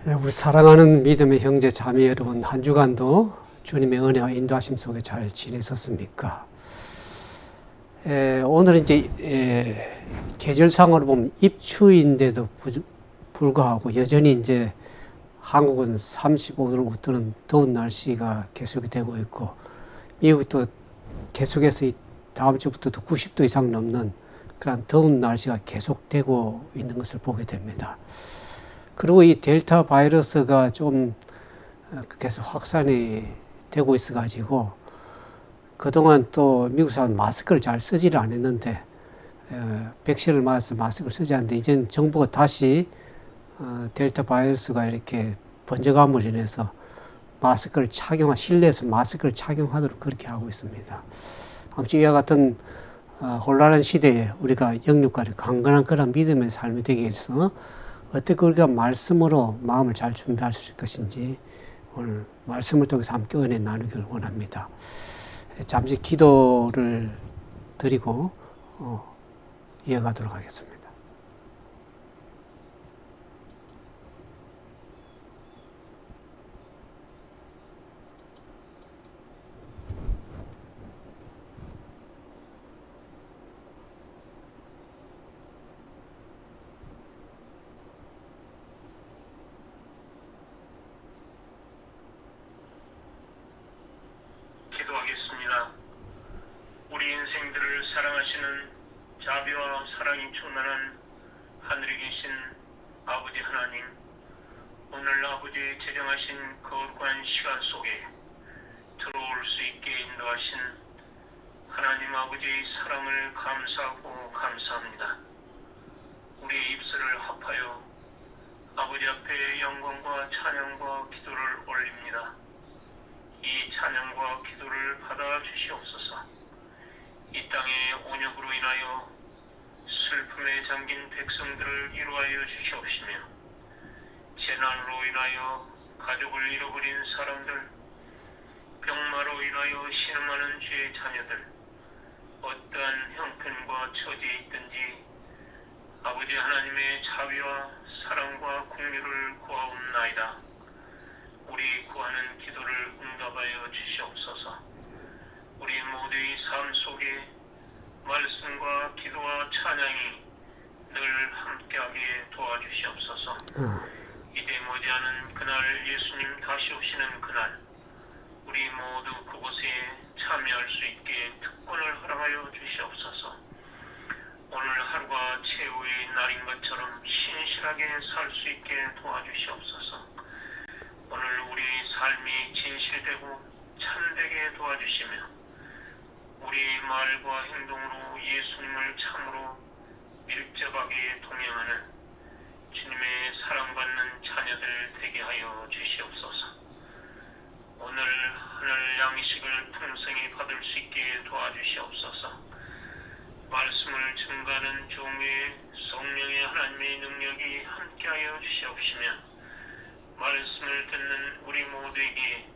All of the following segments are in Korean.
우리 사랑하는 믿음의 형제 자매 여러분, 한 주간도 주님의 은혜와 인도하심 속에 잘 지내셨습니까? 오늘 이제 계절상으로 보면 입추인데도 불구하고 여전히 이제 한국은 35도를 웃도는 더운 날씨가 계속이 되고 있고, 미국도 계속해서 다음 주부터도 90도 이상 넘는 그런 더운 날씨가 계속되고 있는 것을 보게 됩니다. 그리고 이 델타 바이러스가 좀 계속 확산이 되고 있어가지고, 그동안 또 미국 사람 마스크를 잘 쓰지를 않았는데, 백신을 맞아서 마스크를 쓰지 않는데, 이제는 정부가 다시 델타 바이러스가 이렇게 번져감으로 인해서 실내에서 마스크를 착용하도록 그렇게 하고 있습니다. 아무튼 이와 같은 혼란한 시대에 우리가 영육간에 강건한 그런 믿음의 삶이 되기 위해서 어떻게 우리가 말씀으로 마음을 잘 준비할 수 있을 것인지 오늘 말씀을 통해서 함께 은혜 나누기를 원합니다. 잠시 기도를 드리고 이어가도록 하겠습니다. 기도하겠습니다. 우리 인생들을 사랑하시는 자비와 사랑이 충만한 하늘에 계신 아버지 하나님, 오늘 아버지의 제정하신 거룩한 시간 속에 들어올 수 있게 인도하신 하나님 아버지의 사랑을 감사하고 감사합니다. 우리의 입술을 합하여 아버지 앞에 영광과 찬양과 기도를 올립니다. 이 찬양과 기도를 받아 주시옵소서. 이 땅의 온역으로 인하여 슬픔에 잠긴 백성들을 위로하여 주시옵시며, 재난으로 인하여 가족을 잃어버린 사람들, 병마로 인하여 신음하는 주의 자녀들, 어떠한 형편과 처지에 있든지 아버지 하나님의 자비와 사랑과 긍휼을 구하옵나이다. 우리 구하는 기도를 응답하여 주시옵소서. 우리 모두의 삶 속에 말씀과 기도와 찬양이 늘 함께하게 도와주시옵소서. 이제 머지않은 그날, 예수님 다시 오시는 그날, 우리 모두 그곳에 참여할 수 있게 특권을 허락하여 주시옵소서. 오늘 하루가 최후의 날인 것처럼 신실하게 살 수 있게 도와주시옵소서. 오늘 우리 삶이 진실되고 참되게 도와주시며, 우리 말과 행동으로 예수님을 참으로 밀접하게 동행하는 주님의 사랑받는 자녀들 되게 하여 주시옵소서. 오늘 하늘 양식을 풍성히 받을 수 있게 도와주시옵소서. 말씀을 증거하는 종의 성령의 하나님의 능력이 함께하여 주시옵시며, 말씀을 듣는 우리 모두에게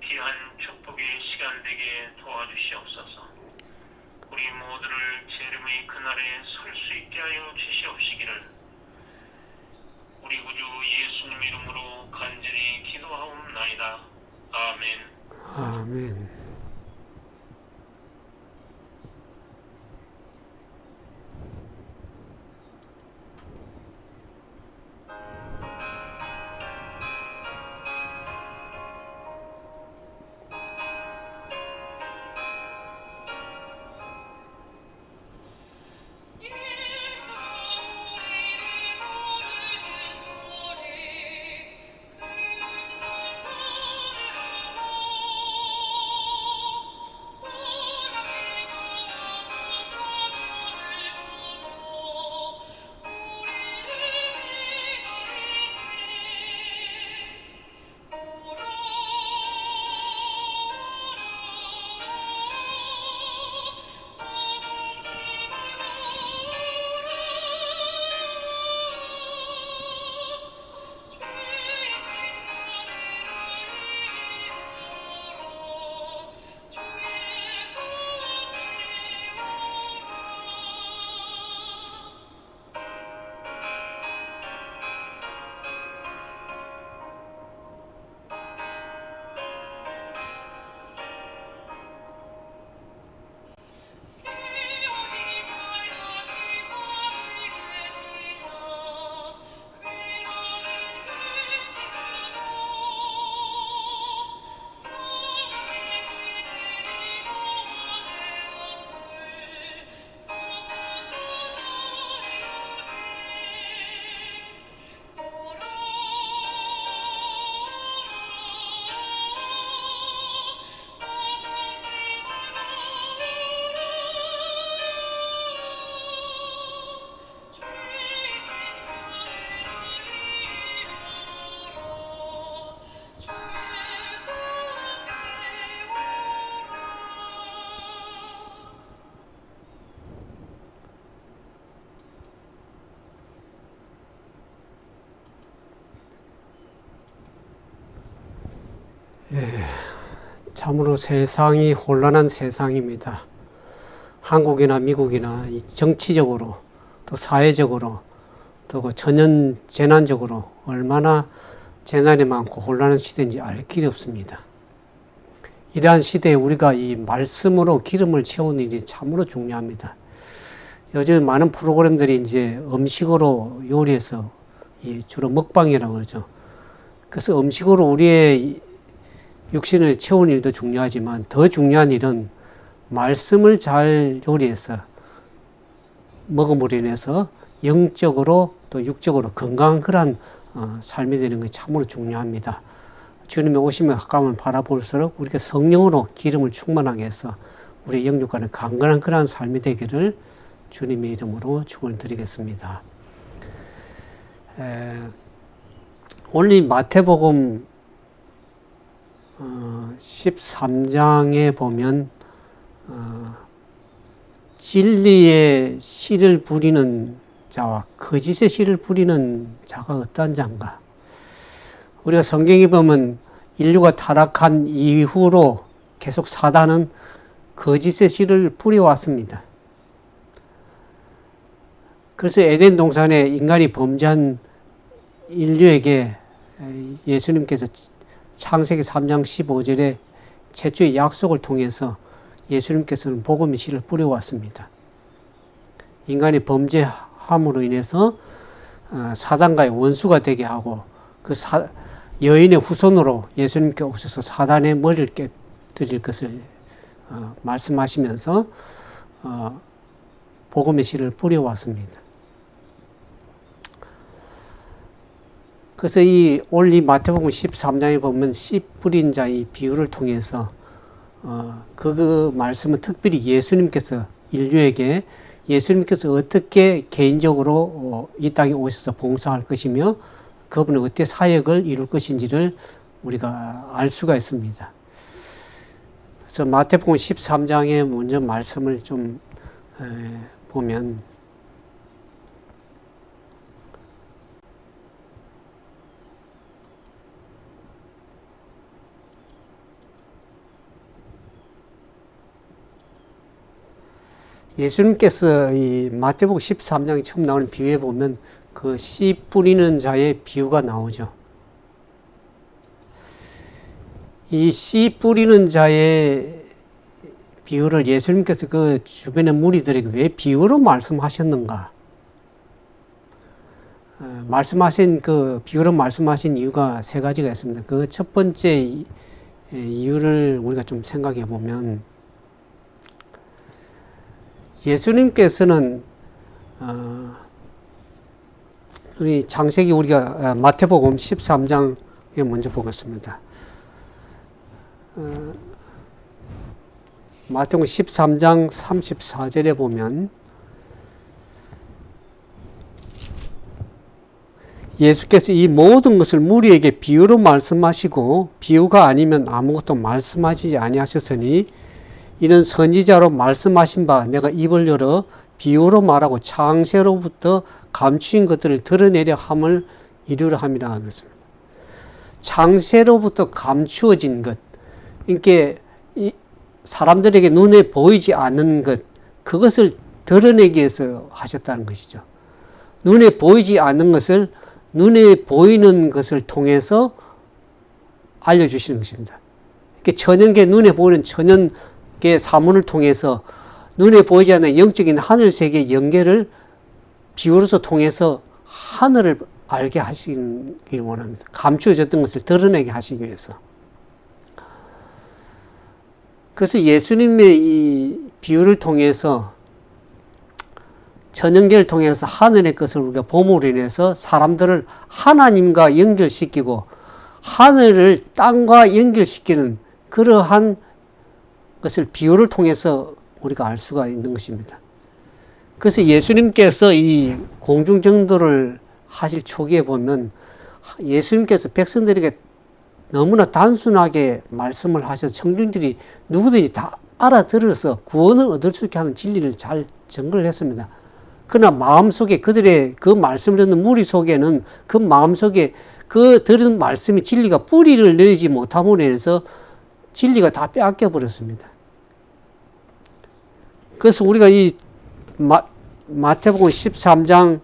귀한 축복의 시간 되게 도와주시옵소서. 우리 모두를 재림의 그날에 설 수 있게 하여 주시옵시기를 우리 구주 예수님 이름으로 간절히 기도하옵나이다. 아멘. 아멘. 참으로 세상이 혼란한 세상입니다. 한국이나 미국이나 이 정치적으로 또 사회적으로 또 그 전년 재난적으로 얼마나 재난이 많고 혼란한 시대인지 알 길이 없습니다. 이러한 시대에 우리가 이 말씀으로 기름을 채우는 일이 참으로 중요합니다. 요즘 많은 프로그램들이 이제 음식으로 요리해서 주로 먹방이라고 그러죠. 그래서 음식으로 우리의 육신을 채우는 일도 중요하지만 더 중요한 일은 말씀을 잘 요리해서 먹음으로 인해서 영적으로 또 육적으로 건강한 그런 삶이 되는 것이 참으로 중요합니다. 주님의 오심에 가까움을 바라볼수록 우리가 성령으로 기름을 충만하게 해서 우리 영육간에 강건한 그러한 삶이 되기를 주님의 이름으로 축원드리겠습니다. 오늘 이 마태복음 13장에 보면 진리의 씨를 부리는 자와 거짓의 씨를 부리는 자가 어떠한 자인가? 우리가 성경에 보면 인류가 타락한 이후로 계속 사단은 거짓의 씨를 뿌려왔습니다. 그래서 에덴 동산에 인간이 범죄한 인류에게 예수님께서 창세기 3장 15절에 최초의 약속을 통해서 예수님께서는 복음의 씨를 뿌려왔습니다. 인간이 범죄함으로 인해서 사단과의 원수가 되게 하고 그 여인의 후손으로 예수님께 오셔서 사단의 머리를 깨뜨릴 것을 말씀하시면서 복음의 씨를 뿌려왔습니다. 그래서 오늘 이 마태복음 13장에 보면 씨 뿌린 자의 비유를 통해서 그 말씀은 특별히 예수님께서 인류에게 예수님께서 어떻게 개인적으로 이 땅에 오셔서 봉사할 것이며 그분은 어떻게 사역을 이룰 것인지를 우리가 알 수가 있습니다. 그래서 마태복음 13장의 먼저 말씀을 좀 보면 예수님께서 이 마태복음 13장에 처음 나오는 비유에 보면 그 씨 뿌리는 자의 비유가 나오죠. 이 씨 뿌리는 자의 비유를 예수님께서 그 주변의 무리들에게 왜 비유로 말씀하셨는가? 비유로 말씀하신 이유가 세 가지가 있습니다. 그 첫 번째 이유를 우리가 좀 생각해 보면 예수님께서는 우리 창세기 우리가 마태복음 13장에 먼저 보겠습니다. 마태복음 13장 34절에 보면 예수께서 이 모든 것을 무리에게 비유로 말씀하시고 비유가 아니면 아무것도 말씀하시지 아니하셨으니 이는 선지자로 말씀하신 바 내가 입을 열어 비유로 말하고 창세로부터 감추인 것들을 드러내려 함을 이루려 함이라 그랬습니다. 창세로부터 감추어진 것, 그러니까 사람들에게 눈에 보이지 않는 것, 그것을 드러내기 위해서 하셨다는 것이죠. 눈에 보이지 않는 것을 눈에 보이는 것을 통해서 알려주시는 것입니다. 그러니까 천연계 눈에 보이는 천연계 사문을 통해서 눈에 보이지 않는 영적인 하늘 세계의 연계를 비유로서 통해서 하늘을 알게 하시길 원합니다. 감추어졌던 것을 드러내게 하시기 위해서. 그래서 예수님의 이 비유를 통해서 천연계를 통해서 하늘의 것을 우리가 봄으로 인해서 사람들을 하나님과 연결시키고 하늘을 땅과 연결시키는 그러한 것을 비유를 통해서 우리가 알 수가 있는 것입니다. 그래서 예수님께서 이 공중전도를 하실 초기에 보면 예수님께서 백성들에게 너무나 단순하게 말씀을 하셔서 청중들이 누구든지 다 알아들어서 구원을 얻을 수 있게 하는 진리를 잘 전거를 했습니다. 그러나 마음속에 그들의 그 말씀을 듣는 무리 속에는 그 마음속에 그 들은 말씀이 진리가 뿌리를 내리지 못함으로 인해서 진리가 다 빼앗겨 버렸습니다. 그래서 우리가 이 마태복음 13장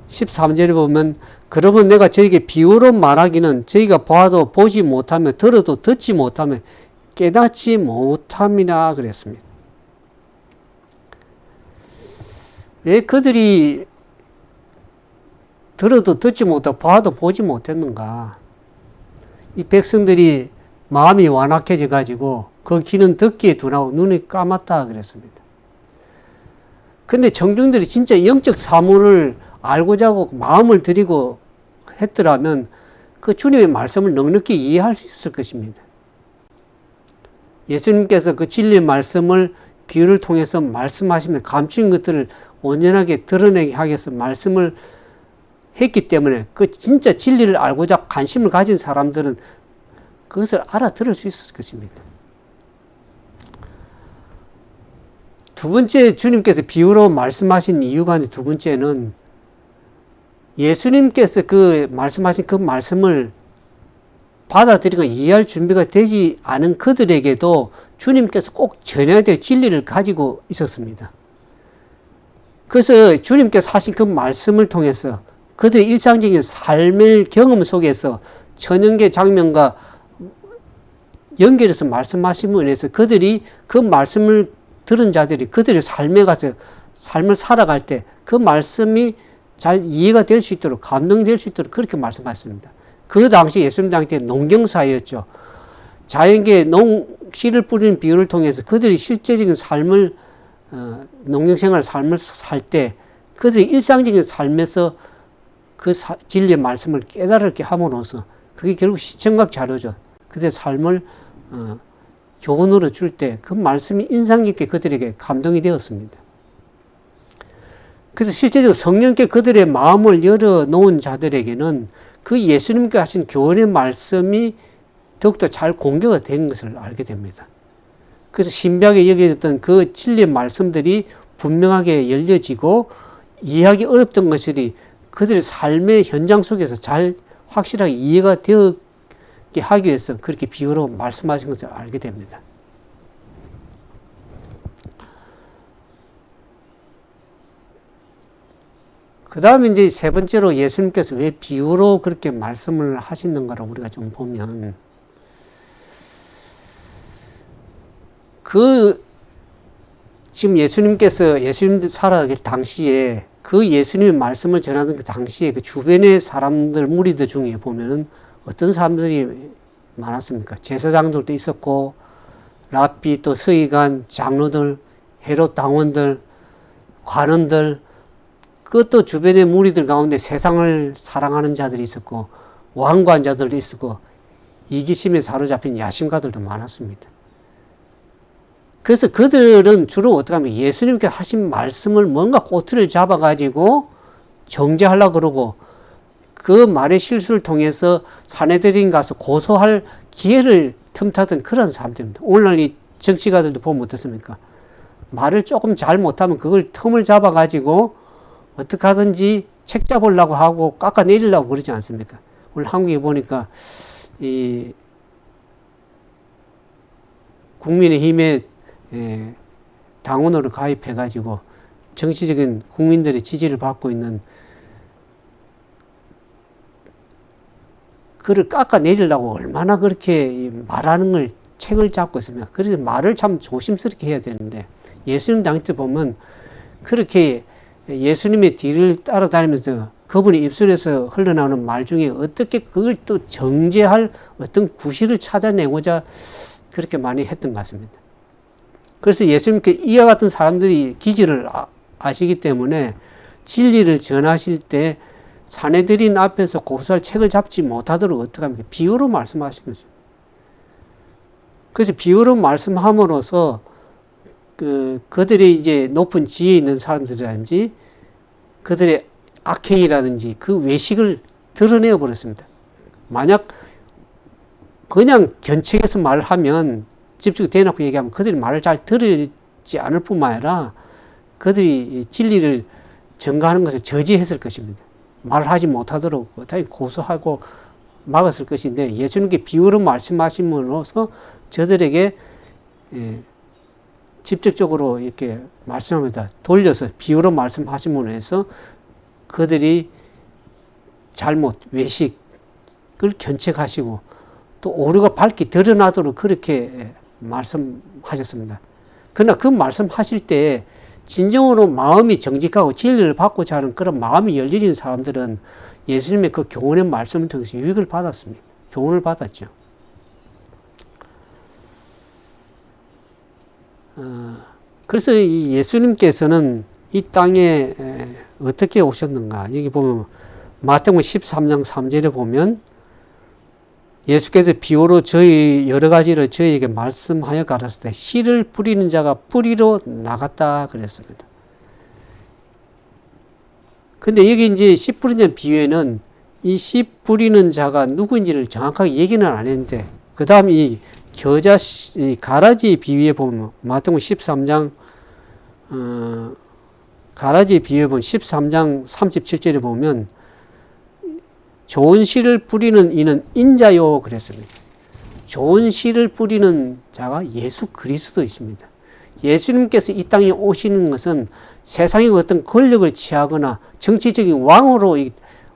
13절에 보면 그러면 내가 저에게 비유로 말하기는 저희가 봐도 보지 못하며 들어도 듣지 못하며 깨닫지 못함이라 그랬습니다. 왜 그들이 들어도 듣지 못하고 봐도 보지 못했는가? 이 백성들이 마음이 완악해져 가지고 그 귀는 듣기에 둔하고 눈이 까맣다 그랬습니다. 근데 청중들이 진짜 영적 사물을 알고자 하고 마음을 들이고 했더라면 그 주님의 말씀을 넉넉히 이해할 수 있을 것입니다. 예수님께서 그 진리의 말씀을 비유를 통해서 말씀하시면 감추인 것들을 온전하게 드러내게 하기 위해서 말씀을 했기 때문에 그 진짜 진리를 알고자 관심을 가진 사람들은 그것을 알아들을 수 있을 것입니다. 두 번째 주님께서 비유로 말씀하신 이유가 두 번째는 예수님께서 그 말씀하신 그 말씀을 받아들이고 이해할 준비가 되지 않은 그들에게도 주님께서 꼭 전해야 될 진리를 가지고 있었습니다. 그래서 주님께서 하신 그 말씀을 통해서 그들의 일상적인 삶의 경험 속에서 천연계 장면과 연결해서 말씀하심으로 인해서 그들이 그 말씀을 들은 자들이 그들의 삶에 가서 삶을 살아갈 때 그 말씀이 잘 이해가 될 수 있도록 감동이 될 수 있도록 그렇게 말씀하셨습니다. 그 당시 예수님 당시 농경사회였죠. 자연계에 씨를 뿌리는 비유를 통해서 그들이 실제적인 삶을 농경생활 삶을 살 때 그들의 일상적인 삶에서 그 진리의 말씀을 깨달게 함으로써 그게 결국 시청각 자료죠. 그들의 삶을 교훈으로 줄 때 그 말씀이 인상 깊게 그들에게 감동이 되었습니다. 그래서 실제적으로 성령께 그들의 마음을 열어놓은 자들에게는 그 예수님께 하신 교훈의 말씀이 더욱더 잘 공개가 된 것을 알게 됩니다. 그래서 신비하게 여겨졌던 그 진리의 말씀들이 분명하게 열려지고 이해하기 어렵던 것들이 그들의 삶의 현장 속에서 잘 확실하게 이해가 되게 하기 위해서 그렇게 비유로 말씀하신 것을 알게 됩니다. 그 다음에 이제 세 번째로 예수님께서 왜 비유로 그렇게 말씀을 하시는가를 우리가 좀 보면 지금 예수님 살아가길 당시에 그 예수님의 말씀을 전하던 그 당시에 그 주변의 사람들, 무리들 중에 보면은 어떤 사람들이 많았습니까? 제사장들도 있었고, 랍비, 또 서기관, 장로들, 헤롯 당원들, 관원들, 그것도 주변의 무리들 가운데 세상을 사랑하는 자들이 있었고, 완고한 자들도 있었고, 이기심에 사로잡힌 야심가들도 많았습니다. 그래서 그들은 주로 어떻게 하면 예수님께 하신 말씀을 뭔가 꼬투리를 잡아가지고 정죄하려고 그러고 그 말의 실수를 통해서 산헤드린 가서 고소할 기회를 틈타던 그런 사람들입니다. 오늘날 이 정치가들도 보면 어떻습니까? 말을 조금 잘 못하면 그걸 틈을 잡아가지고 어떻게 하든지 책 잡으려고 하고 깎아내리려고 그러지 않습니까? 오늘 한국에 보니까 이 국민의힘에 당원으로 가입해가지고 정치적인 국민들의 지지를 받고 있는 그를 깎아내리려고 얼마나 그렇게 말하는 걸 책을 잡고 있습니까? 그래서 말을 참 조심스럽게 해야 되는데 예수님 당시 때 보면 그렇게 예수님의 뒤를 따라다니면서 그분의 입술에서 흘러나오는 말 중에 어떻게 그걸 또 정죄할 어떤 구실을 찾아내고자 그렇게 많이 했던 것 같습니다. 그래서 예수님께 이와 같은 사람들이 기질을 아시기 때문에 진리를 전하실 때 산헤드린 앞에서 고소할 책을 잡지 못하도록 어떻게 합니까? 비유로 말씀하신 거죠. 그래서 비유로 말씀함으로써 그들의 이제 높은 지혜 있는 사람들이라든지 그들의 악행이라든지 그 외식을 드러내어 버렸습니다. 만약 그냥 견책해서 말하면 집중 대놓고 얘기하면 그들이 말을 잘 들지 않을 뿐만 아니라 그들이 진리를 전가하는 것을 저지했을 것입니다. 말을 하지 못하도록 어떻게 고소하고 막았을 것인데 예수님께 비유로 말씀하심으로써 저들에게 직접적으로 이렇게 말씀합니다. 돌려서 비유로 말씀하심으로 해서 그들이 잘못, 외식을 견책하시고 또 오류가 밝게 드러나도록 그렇게 말씀하셨습니다. 그러나 그 말씀하실 때 진정으로 마음이 정직하고 진리를 받고자 하는 그런 마음이 열려진 사람들은 예수님의 그 교훈의 말씀을 통해서 유익을 받았습니다. 교훈을 받았죠. 그래서 이 예수님께서는 이 땅에 어떻게 오셨는가? 여기 보면 마태복음 13장 3절에 보면 예수께서 비유로 저희 여러 가지를 저희에게 말씀하여 가르쳤을 때 씨를 뿌리는 자가 뿌리로 나갔다 그랬습니다. 근데 여기 이제 씨 뿌리는 비유에는 이 씨 뿌리는 자가 누구인지를 정확하게 얘기는 안 했는데 그 다음 이 겨자 이 가라지 비유에 보면 마태복음 13장 가라지 비유에 보면 13장 37절에 보면 좋은 씨를 뿌리는 이는 인자요 그랬습니다. 좋은 씨를 뿌리는 자가 예수 그리스도이십니다. 예수님께서 이 땅에 오시는 것은 세상의 어떤 권력을 취하거나 정치적인 왕으로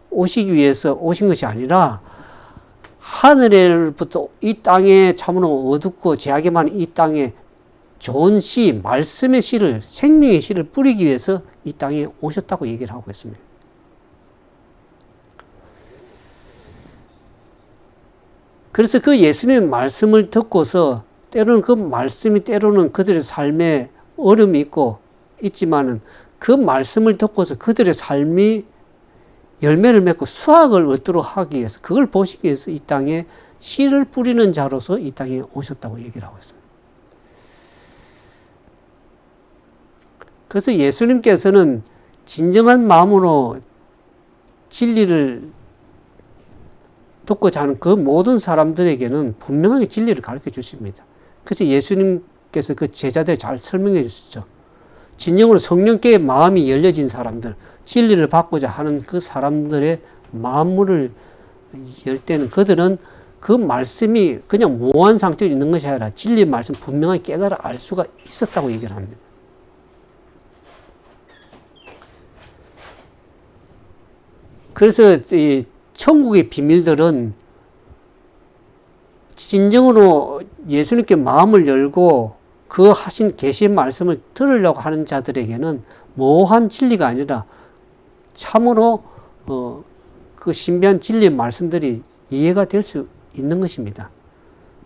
오시기 위해서 오신 것이 아니라 하늘에부터 이 땅에 참으로 어둡고 죄악이 많은 이 땅에 좋은 씨, 말씀의 씨를, 생명의 씨를 뿌리기 위해서 이 땅에 오셨다고 얘기를 하고 있습니다. 그래서 그 예수님의 말씀을 듣고서 때로는 그 말씀이 때로는 그들의 삶에 어려움이 있지만은 그 말씀을 듣고서 그들의 삶이 열매를 맺고 수확을 얻도록 하기 위해서 그걸 보시기 위해서 이 땅에 씨를 뿌리는 자로서 이 땅에 오셨다고 얘기를 하고 있습니다. 그래서 예수님께서는 진정한 마음으로 진리를 듣고자 하는 그 모든 사람들에게는 분명하게 진리를 가르쳐 주십니다. 그래서 예수님께서 그 제자들 잘 설명해 주시죠. 진정으로 성령께 마음이 열려진 사람들, 진리를 받고자 하는 그 사람들의 마음문을 열 때는 그들은 그 말씀이 그냥 모호한 상태에 있는 것이 아니라 진리의 말씀 분명하게 깨달아 알 수가 있었다고 얘기를 합니다. 그래서 이 천국의 비밀들은 진정으로 예수님께 마음을 열고 그 하신 계시의 말씀을 들으려고 하는 자들에게는 모호한 진리가 아니라 참으로 그 신비한 진리의 말씀들이 이해가 될 수 있는 것입니다.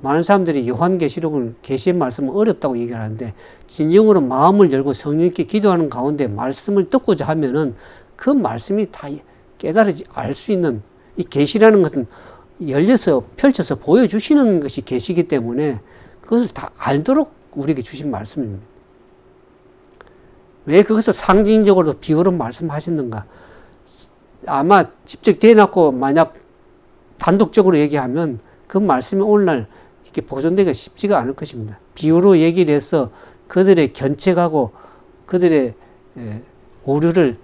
많은 사람들이 요한계시록을 계시의 말씀은 어렵다고 얘기를 하는데 진정으로 마음을 열고 성령께 기도하는 가운데 말씀을 듣고자 하면은 그 말씀이 다 깨달아지 알 수 있는 이 계시라는 것은 열려서 펼쳐서 보여주시는 것이 계시기 때문에 그것을 다 알도록 우리에게 주신 말씀입니다. 왜 그것을 상징적으로 비유로 말씀하셨는가? 아마 직접 대놓고 만약 단독적으로 얘기하면 그 말씀이 오늘날 이렇게 보존되기가 쉽지가 않을 것입니다. 비유로 얘기를 해서 그들의 견책하고 그들의 오류를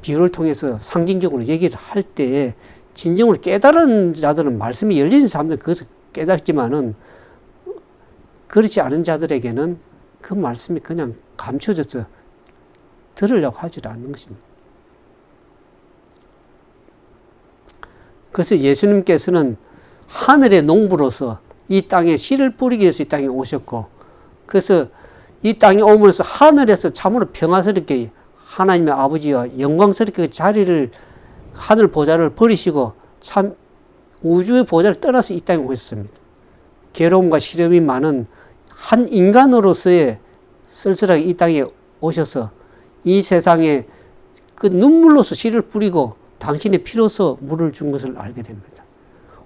비유를 통해서 상징적으로 얘기를 할 때에 진정으로 깨달은 자들은 말씀이 열린 사람들은 그것을 깨닫지만은 그렇지 않은 자들에게는 그 말씀이 그냥 감춰져서 들으려고 하지 않는 것입니다. 그래서 예수님께서는 하늘의 농부로서 이 땅에 씨를 뿌리기 위해서 이 땅에 오셨고 그래서 이 땅에 오면서 하늘에서 참으로 평화스럽게 하나님의 아버지와 영광스럽게 그 자리를 하늘 보좌를 버리시고 참 우주의 보좌를 떠나서 이 땅에 오셨습니다. 괴로움과 시련이 많은 한 인간으로서의 쓸쓸하게 이 땅에 오셔서 이 세상에 그 눈물로서 씨를 뿌리고 당신의 피로서 물을 준 것을 알게 됩니다.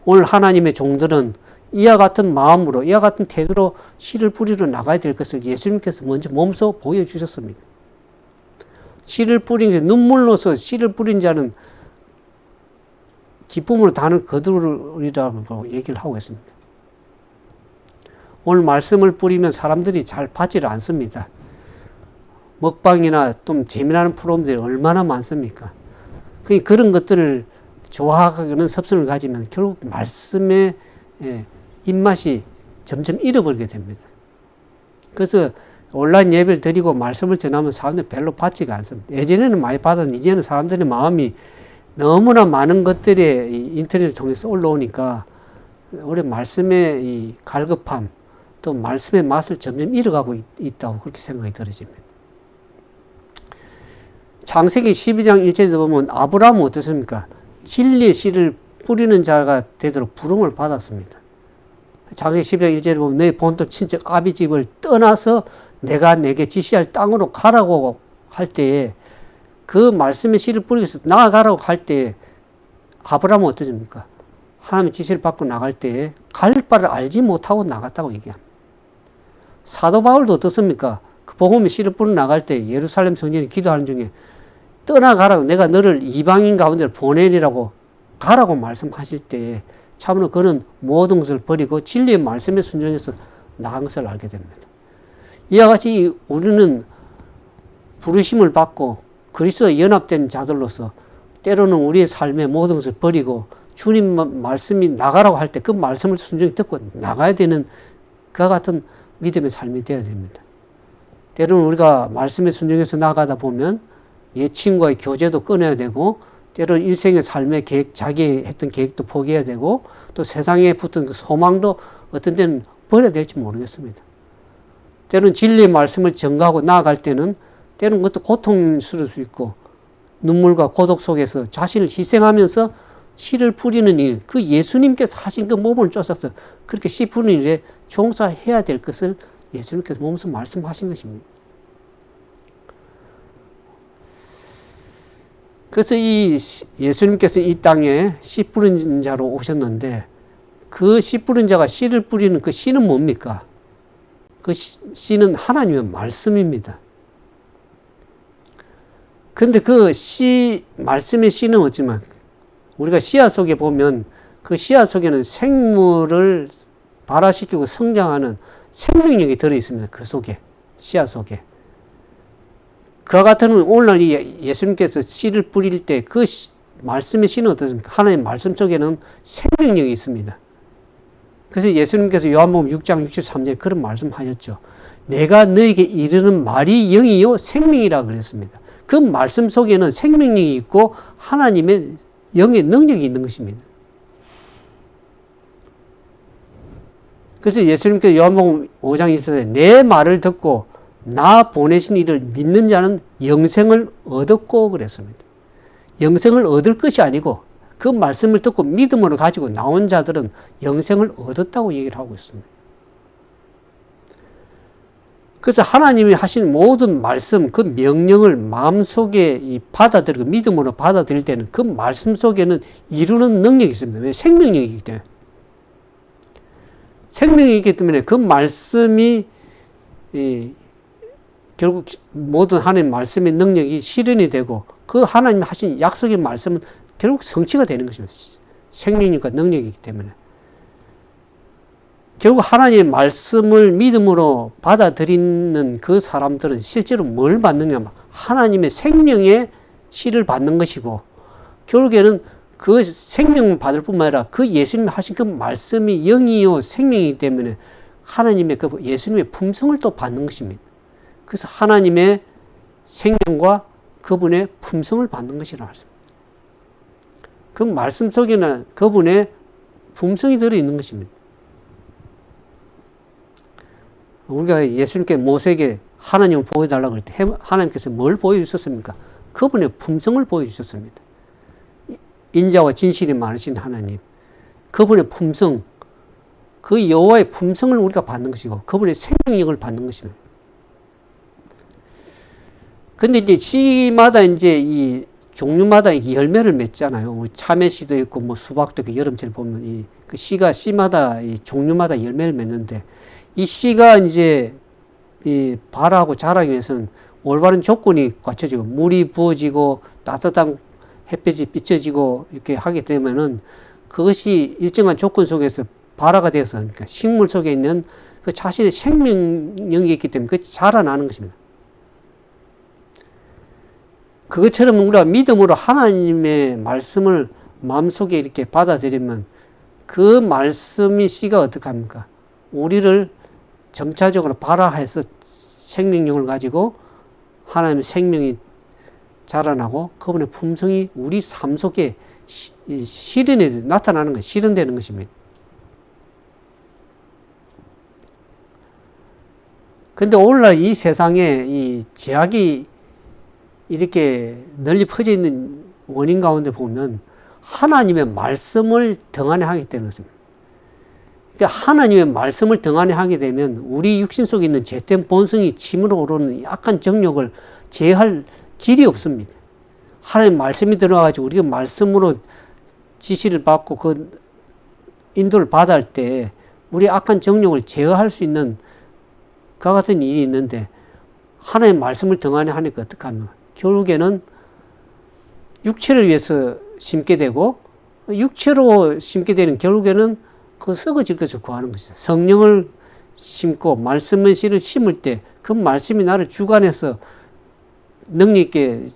오늘 하나님의 종들은 이와 같은 마음으로 이와 같은 태도로 씨를 뿌리러 나가야 될 것을 예수님께서 먼저 몸소 보여주셨습니다. 씨를 뿌린 눈물로서 씨를 뿌린 자는 기쁨으로 단을 거두리라고 얘기를 하고 있습니다. 오늘 말씀을 뿌리면 사람들이 잘 받지를 않습니다. 먹방이나 좀 재미나는 프로그램들이 얼마나 많습니까? 그런 것들을 좋아하는 습성을 가지면 결국 말씀의 입맛이 점점 잃어버리게 됩니다. 그래서 온라인 예배를 드리고 말씀을 전하면 사람들이 별로 받지가 않습니다. 예전에는 많이 받았는데 이제는 사람들의 마음이 너무나 많은 것들이 이 인터넷을 통해서 올라오니까 우리 말씀의 이 갈급함 또 말씀의 맛을 점점 잃어가고 있다고 그렇게 생각이 들어집니다. 창세기 12장 1절에 보면 아브라함은 어떻습니까? 진리의 씨를 뿌리는 자가 되도록 부름을 받았습니다. 창세기 12장 1절에 보면 너희 본토 친척 아비 집을 떠나서 내가 내게 지시할 땅으로 가라고 할 때에 그 말씀의 씨를 뿌리기 위해서 나아가라고 할 때에 아브라함은 어떠십니까? 하나님의 지시를 받고 나갈 때에 갈 바를 알지 못하고 나갔다고 얘기합니다. 사도 바울도 어떻습니까? 그 복음의 씨를 뿌려 나갈 때 예루살렘 성전에 기도하는 중에 떠나가라고 내가 너를 이방인 가운데 보내리라고 가라고 말씀하실 때에 참으로 그는 모든 것을 버리고 진리의 말씀에 순종해서 나간 것을 알게 됩니다. 이와 같이 우리는 부르심을 받고 그리스도에 연합된 자들로서 때로는 우리의 삶의 모든 것을 버리고 주님 말씀이 나가라고 할 때 그 말씀을 순종히 듣고 나가야 되는 그와 같은 믿음의 삶이 되어야 됩니다. 때로는 우리가 말씀에 순종해서 나가다 보면 옛 친구와의 교제도 끊어야 되고 때로는 일생의 삶의 계획, 자기 했던 계획도 포기해야 되고 또 세상에 붙은 그 소망도 어떤 때는 버려야 될지 모르겠습니다. 때로는 진리의 말씀을 전가하고 나아갈 때는 때로는 그것도 고통스러울 수 있고 눈물과 고독 속에서 자신을 희생하면서 씨를 뿌리는 일, 그 예수님께서 하신 그 몸을 쫓아서 그렇게 씨 뿌리는 일에 종사해야 될 것을 예수님께서 몸소 말씀하신 것입니다. 그래서 이 예수님께서 이 땅에 씨 뿌린 자로 오셨는데 그 씨 뿌린 자가 씨를 뿌리는 그 씨는 뭡니까? 그 씨는 하나님의 말씀입니다. 그런데 그 씨, 말씀의 씨는 어찌만 우리가 씨앗 속에 보면 그 씨앗 속에는 생물을 발화시키고 성장하는 생명력이 들어있습니다. 그 속에, 씨앗 속에. 그와 같은 오늘날 예수님께서 씨를 뿌릴 때 그 말씀의 씨는 어떻습니까? 하나님의 말씀 속에는 생명력이 있습니다. 그래서 예수님께서 요한복음 6장 63절에 그런 말씀하셨죠. 내가 너에게 이르는 말이 영이요 생명이라 그랬습니다. 그 말씀 속에는 생명력이 있고 하나님의 영의 능력이 있는 것입니다. 그래서 예수님께서 요한복음 5장 24절에 내 말을 듣고 나 보내신 이를 믿는 자는 영생을 얻었고 그랬습니다. 영생을 얻을 것이 아니고 그 말씀을 듣고 믿음으로 가지고 나온 자들은 영생을 얻었다고 얘기를 하고 있습니다. 그래서 하나님이 하신 모든 말씀, 그 명령을 마음속에 받아들이고 믿음으로 받아들일 때는 그 말씀 속에는 이루는 능력이 있습니다. 왜? 생명력이기 때문에. 생명이 있기 때문에 그 말씀이 결국 모든 하나님 말씀의 능력이 실현이 되고 그 하나님 하신 약속의 말씀은 결국 성취가 되는 것입니다. 생명력과 능력이기 때문에. 결국 하나님의 말씀을 믿음으로 받아들이는 그 사람들은 실제로 뭘 받느냐? 하나님의 생명의 씨를 받는 것이고 결국에는 그 생명을 받을 뿐만 아니라 그 예수님이 하신 그 말씀이 영이요 생명이기 때문에 하나님의 그 예수님의 품성을 또 받는 것입니다. 그래서 하나님의 생명과 그분의 품성을 받는 것이라 말씀입니다. 그 말씀 속에는 그분의 품성이 들어있는 것입니다. 우리가 예수님께 모세에게 하나님을 보여달라고 할 때 하나님께서 뭘 보여주셨습니까? 그분의 품성을 보여주셨습니다. 인자와 진실이 많으신 하나님, 그분의 품성, 그 여호와의 품성을 우리가 받는 것이고 그분의 생명력을 받는 것입니다. 근데 이제 씨마다 이제 이 종류마다 열매를 맺잖아요. 참외씨도 있고 뭐 수박도 있고 여름철 보면 그 씨마다 이 종류마다 열매를 맺는데 이 씨가 이제 발하고 자라기 위해서는 올바른 조건이 갖춰지고 물이 부어지고 따뜻한 햇볕이 비춰지고 이렇게 하게 되면은 그것이 일정한 조건 속에서 발화가 되어서 그러니까 식물 속에 있는 그 자신의 생명력이 있기 때문에 그 자라나는 것입니다. 그것처럼 우리가 믿음으로 하나님의 말씀을 마음속에 이렇게 받아들이면 그 말씀이 씨가 어떻게 합니까? 우리를 점차적으로 발화해서 생명력을 가지고 하나님의 생명이 자라나고 그분의 품성이 우리 삶 속에 실현이 나타나는 것, 실현되는 것입니다. 근데 오늘날 이 세상에 이 제약이 이렇게 널리 퍼져 있는 원인 가운데 보면 하나님의 말씀을 등한히 하기 때문에 그렇습니다. 그러니까 하나님의 말씀을 등한히 하게 되면 우리 육신 속에 있는 죄된 본성이 치밀어 오르는 약한 정욕을 제어할 길이 없습니다. 하나님 말씀이 들어가지고 우리가 말씀으로 지시를 받고 그 인도를 받을 때 우리 악한 정욕을 제어할 수 있는 그와 같은 일이 있는데 하나님 말씀을 등한히 하니까 어떻게 합니까? 결국에는 육체를 위해서 심게 되고 육체로 심게 되는 결국에는 그 썩어질 것을 구하는 것이죠. 성령을 심고 말씀의 씨를 심을 때 그 말씀이 나를 주관해서 능력 있게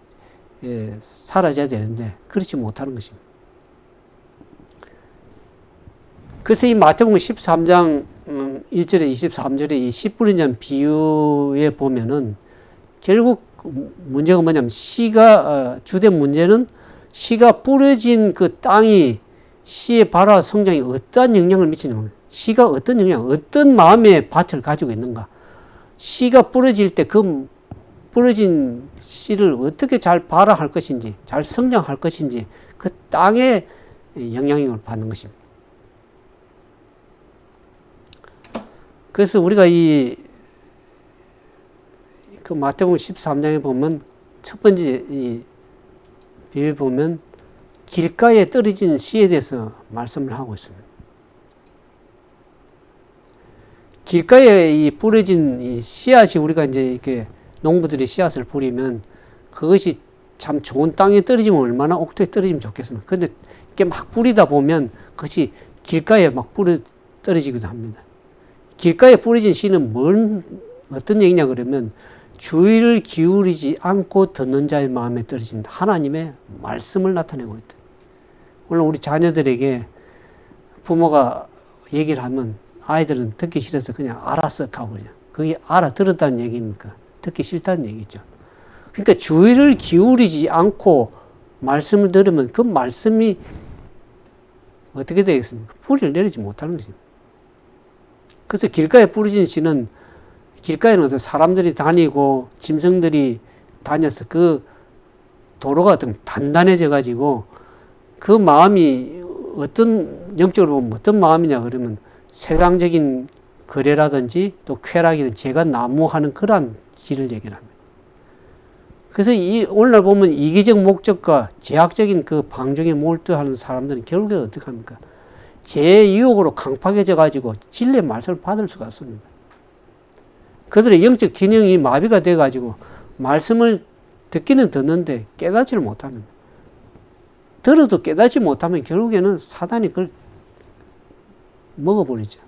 살아져야 되는데 그렇지 못하는 것입니다. 그래서 이 마태복음 13장 1절에 23절에 이 씨 뿌린 잔 비유에 보면은 결국 문제가 뭐냐면 씨가 주된 문제는 씨가 뿌려진 그 땅이 씨의 발화 성장에 어떠한 영향을 미치는가. 씨가 어떤 영향, 어떤 마음의 밭을 가지고 있는가. 씨가 뿌려질 때 그 뿌려진 씨를 어떻게 잘 발화할 것인지, 잘 성장할 것인지 그 땅에 영향력을 받는 것입니다. 그래서 우리가 그 마태복음 13장에 보면 첫 번째 이 비유에 보면 길가에 떨어진 씨에 대해서 말씀을 하고 있습니다. 길가에 이 뿌려진 이 씨앗이 우리가 이제 이렇게 농부들이 씨앗을 뿌리면 그것이 참 좋은 땅에 떨어지면 얼마나 옥토에 떨어지면 좋겠습니까? 근데 이렇게 막 뿌리다 보면 그것이 길가에 막 떨어지기도 합니다. 길가에 뿌려진 씨는 어떤 얘기냐 그러면 주의를 기울이지 않고 듣는 자의 마음에 떨어진 하나님의 말씀을 나타내고 있다. 물론 우리 자녀들에게 부모가 얘기를 하면 아이들은 듣기 싫어서 그냥 알았어 하고 그냥. 그게 알아들었다는 얘기입니까? 듣기 싫다는 얘기죠. 그러니까 주의를 기울이지 않고 말씀을 들으면 그 말씀이 어떻게 되겠습니까? 뿌리를 내리지 못하는 것입니다. 그래서 길가에 뿌려진 씨는 길가에는 사람들이 다니고 짐승들이 다녀서 그 도로가 좀 단단해져 가지고 그 마음이 어떤 영적으로 보면 어떤 마음이냐 그러면 세상적인 거래라든지 또 쾌락이든 제가 난무하는 그러한 길을 얘기를 합니다. 그래서 오늘날 보면 이기적 목적과 제약적인 그 방종에 몰두하는 사람들은 결국에 어떻게 합니까? 제 유혹으로 강팍해져 가지고 진리의 말씀을 받을 수가 없습니다. 그들의 영적 기능이 마비가 돼 가지고 말씀을 듣기는 듣는데 깨닫지를 못합니다. 들어도 깨닫지 못하면 결국에는 사단이 그걸 먹어버리죠.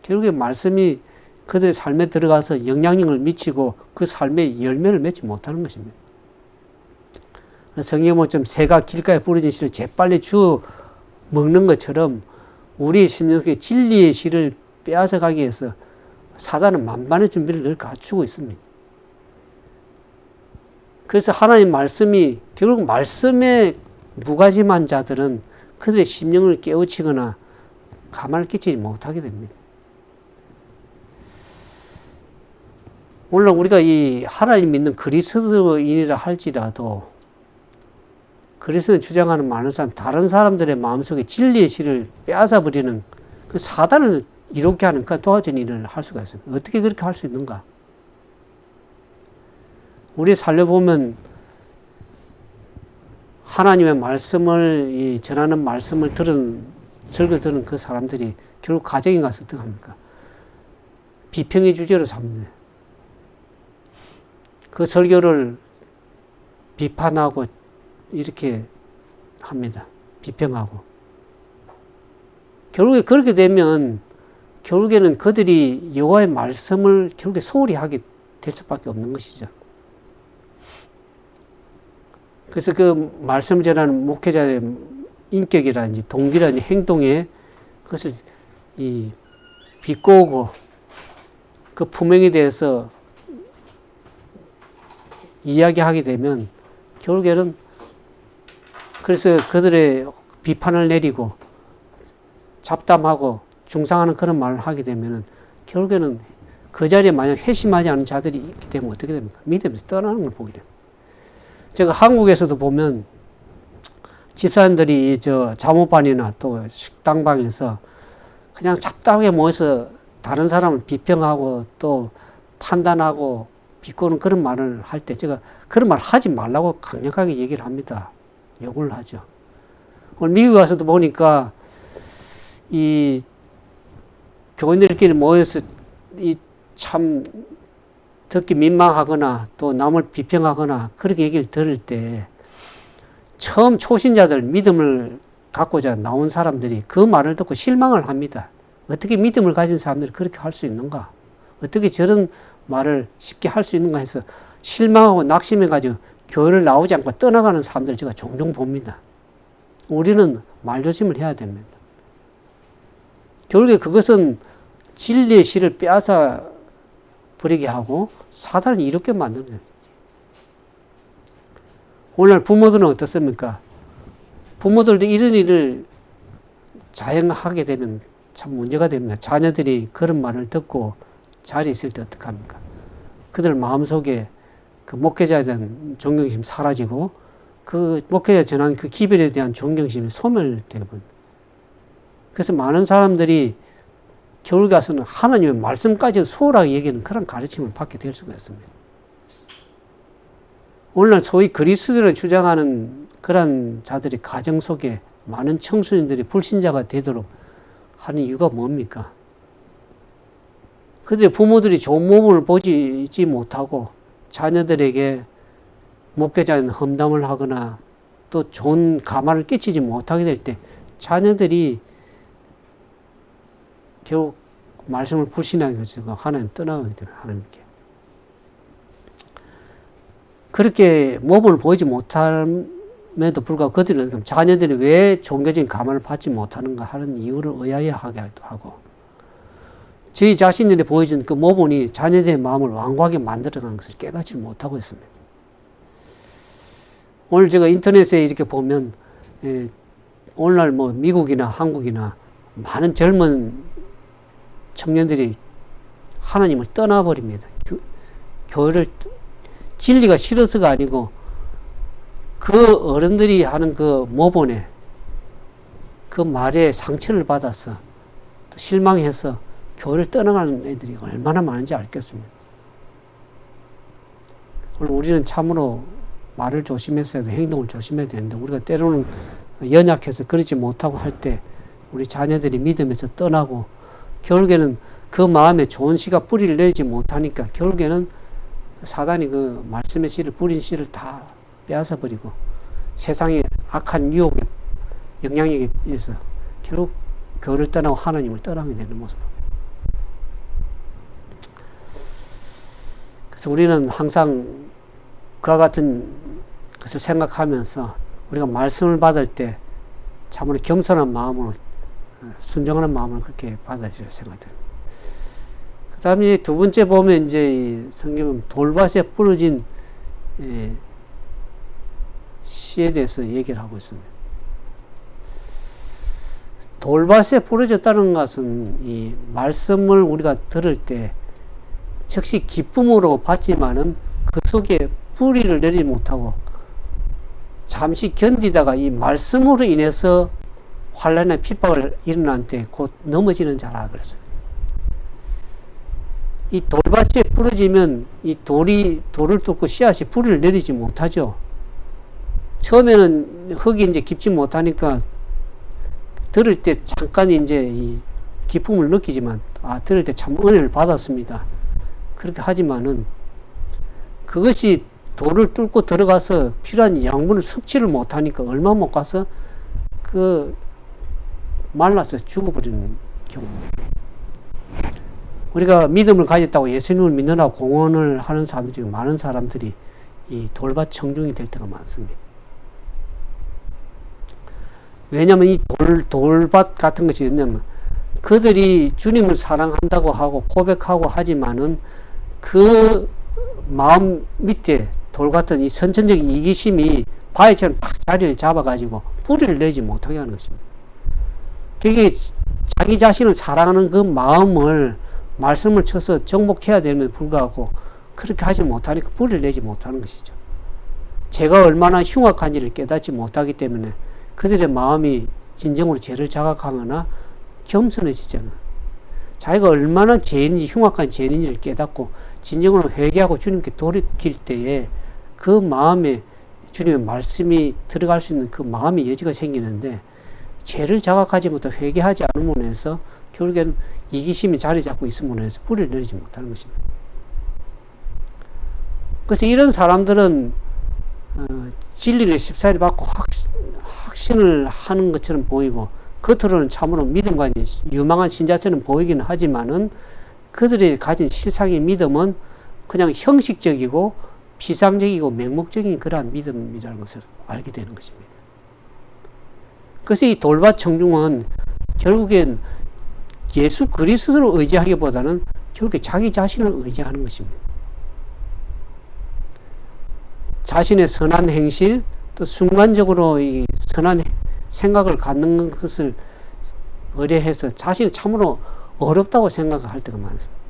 결국에 말씀이 그들의 삶에 들어가서 영향력을 미치고 그 삶에 열매를 맺지 못하는 것입니다. 성경에 보면 새가 길가에 뿌려진 씨를 재빨리 주워 먹는 것처럼 우리 심령 속에 진리의 씨를 빼앗아 가기 위해서 사단은 만반의 준비를 늘 갖추고 있습니다. 그래서 하나님 말씀이 결국 말씀에 무가짐한 자들은 그들의 심령을 깨우치거나 가만을 끼치지 못하게 됩니다. 물론 우리가 이 하나님 믿는 그리스도인이라 할지라도 그리스도를 주장하는 많은 사람, 다른 사람들의 마음속에 진리의 씨를 빼앗아 버리는 그 사단을 이롭게 하는 그 도와주는 일을 할 수가 있습니다. 어떻게 그렇게 할 수 있는가? 우리 살려보면 하나님의 말씀을 전하는 말씀을 설교 들은 그 사람들이 결국 가정에 가서 어떻게 합니까? 비평의 주제로 삼는 그 설교를 비판하고 이렇게 합니다. 비평하고. 결국에 그렇게 되면 결국에는 그들이 여호와의 말씀을 결국에 소홀히 하게 될 수밖에 없는 것이죠. 그래서 그 말씀을 전하는 목회자의 인격이라든지 동기라든지 행동에 그것을 비꼬고 그 품행에 대해서 이야기하게 되면 결국에는 그래서 그들의 비판을 내리고 잡담하고 중상하는 그런 말을 하게 되면은 결국에는 그 자리에 만약 회심하지 않은 자들이 있게 되면 어떻게 됩니까? 믿음에서 떠나는 걸 보게 됩니다. 제가 한국에서도 보면 집사님들이 자모반이나 또 식당방에서 그냥 잡다하게 모여서 다른 사람을 비평하고 또 판단하고 비꼬는 그런 말을 할 때 제가 그런 말 하지 말라고 강력하게 얘기를 합니다. 욕을 하죠. 오늘 미국 가서도 보니까 이 교인들끼리 모여서 참 듣기 민망하거나 또 남을 비평하거나 그렇게 얘기를 들을 때 처음 초신자들 믿음을 갖고자 나온 사람들이 그 말을 듣고 실망을 합니다. 어떻게 믿음을 가진 사람들이 그렇게 할 수 있는가? 어떻게 저런 말을 쉽게 할 수 있는가 해서 실망하고 낙심해가지고 교회를 나오지 않고 떠나가는 사람들을 제가 종종 봅니다. 우리는 말조심을 해야 됩니다. 결국에 그것은 진리의 실을 빼앗아 버리게 하고 사단을 이롭게 만드는 거예요. 오늘날 부모들은 어떻습니까? 부모들도 이런 일을 자행하게 되면 참 문제가 됩니다. 자녀들이 그런 말을 듣고 자리에 있을 때 어떡합니까? 그들 마음속에 그 목회자에 대한 존경심이 사라지고 그 목회자 전한 그 기별에 대한 존경심이 소멸되게 봅니다. 그래서 많은 사람들이 겨울 가서는 하나님의 말씀까지도 소홀하게 얘기하는 그런 가르침을 받게 될 수가 있습니다. 오늘날 소위 그리스도를 주장하는 그런 자들이 가정 속에 많은 청소년들이 불신자가 되도록 하는 이유가 뭡니까? 그들의 부모들이 좋은 모범을 보지 못하고 자녀들에게 목회자는 험담을 하거나 또 좋은 가마를 끼치지 못하게 될 때 자녀들이 결국 말씀을 불신하게 되고 하나님 떠나가게 돼요. 하나님께. 그렇게 모범을 보이지 못함에도 불구하고 그들은 자녀들이 왜 종교적인 가만을 받지 못하는가 하는 이유를 의아해하기도 하고 저희 자신들이 보여준 그 모범이 자녀들의 마음을 완고하게 만들어가는 것을 깨닫지 못하고 있습니다. 오늘 제가 인터넷에 이렇게 보면 오늘날 뭐 미국이나 한국이나 많은 젊은 청년들이 하나님을 떠나버립니다. 교회를 진리가 싫어서가 아니고 그 어른들이 하는 그 모본에 그 말에 상처를 받아서 또 실망해서 교회를 떠나가는 애들이 얼마나 많은지 알겠습니다. 오늘 우리는 참으로 말을 조심했어야 되고 행동을 조심해야 되는데 우리가 때로는 연약해서 그러지 못하고 할 때 우리 자녀들이 믿음에서 떠나고 결국에는 그 마음에 좋은 씨가 뿌리를 내리지 못하니까 결국에는 사단이 그 말씀의 씨를 뿌린 씨를 다 빼앗아 버리고 세상의 악한 유혹에 영향력에 의해서 결국 교회를 떠나고 하나님을 떠나게 되는 모습입니다. 그래서 우리는 항상 그와 같은 것을 생각하면서 우리가 말씀을 받을 때 참으로 겸손한 마음으로 순종하는 마음을 그렇게 받아야 생각됩니다. 그 다음에 두 번째 보면 이제 이 성경은 돌밭에 부러진 씨에 대해서 얘기를 하고 있습니다. 돌밭에 부러졌다는 것은 이 말씀을 우리가 들을 때 즉시 기쁨으로 받지만은 그 속에 뿌리를 내리지 못하고 잠시 견디다가 이 말씀으로 인해서 환난의 핍박을 일어난 때 곧 넘어지는 자라 그랬어요. 이 돌밭에 부러지면 이 돌을 뚫고 씨앗이 뿌리를 내리지 못하죠. 처음에는 흙이 이제 깊지 못하니까 들을 때 잠깐 이제 이 기쁨을 느끼지만 들을 때 참 은혜를 받았습니다. 그렇게 하지만은 그것이 돌을 뚫고 들어가서 필요한 양분을 섭취를 못하니까 얼마 못 가서 말라서 죽어버리는 경우입니다. 우리가 믿음을 가졌다고 예수님을 믿느라고 공헌을 하는 사람들 중에 많은 사람들이 이 돌밭 청중이 될 때가 많습니다. 왜냐면 이 돌밭 같은 것이 있냐면 그들이 주님을 사랑한다고 하고 고백하고 하지만은 그 마음 밑에 돌 같은 이 선천적인 이기심이 바위처럼 탁 자리를 잡아가지고 뿌리를 내지 못하게 하는 것입니다. 그게 자기 자신을 사랑하는 그 마음을 말씀을 쳐서 정복해야 되면 불구하고 그렇게 하지 못하니까 뿌리를 내지 못하는 것이죠. 제가 얼마나 흉악한지를 깨닫지 못하기 때문에 그들의 마음이 진정으로 죄를 자각하거나 겸손해지잖아. 자기가 얼마나 죄인인지 흉악한 죄인인지를 깨닫고 진정으로 회개하고 주님께 돌이킬 때에 그 마음에 주님의 말씀이 들어갈 수 있는 그 마음의 여지가 생기는데 죄를 자각하지 못하고 회개하지 않음으로 해서 결국엔 이기심이 자리 잡고 있음으로 해서 뿌리를 내리지 못하는 것입니다. 그래서 이런 사람들은 진리를 십사일 받고 확신을 하는 것처럼 보이고 겉으로는 참으로 믿음과 유망한 신자처럼 보이기는 하지만은 그들이 가진 실상의 믿음은 그냥 형식적이고 비상적이고 맹목적인 그러한 믿음이라는 것을 알게 되는 것입니다. 그래서 이 돌밭 청중은 결국엔 예수 그리스도를 의지하기보다는 결국에 자기 자신을 의지하는 것입니다. 자신의 선한 행실, 또 순간적으로 이 선한 생각을 갖는 것을 의뢰해서 자신이 참으로 어렵다고 생각할 때가 많습니다.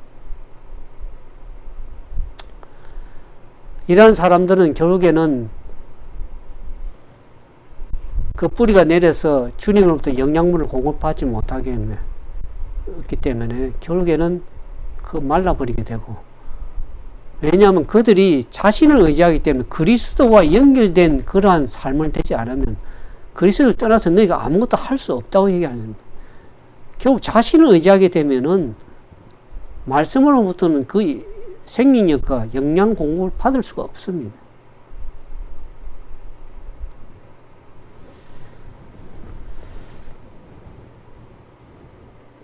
이러한 사람들은 결국에는 그 뿌리가 내려서 주님으로부터 영양분을 공급받지 못하게 했기 때문에 결국에는 그 말라버리게 되고, 왜냐하면 그들이 자신을 의지하기 때문에 그리스도와 연결된 그러한 삶을 되지 않으면 그리스도를 떠나서 너희가 아무것도 할 수 없다고 얘기합니다. 결국 자신을 의지하게 되면은 말씀으로부터는 그 생명력과 영양 공급을 받을 수가 없습니다.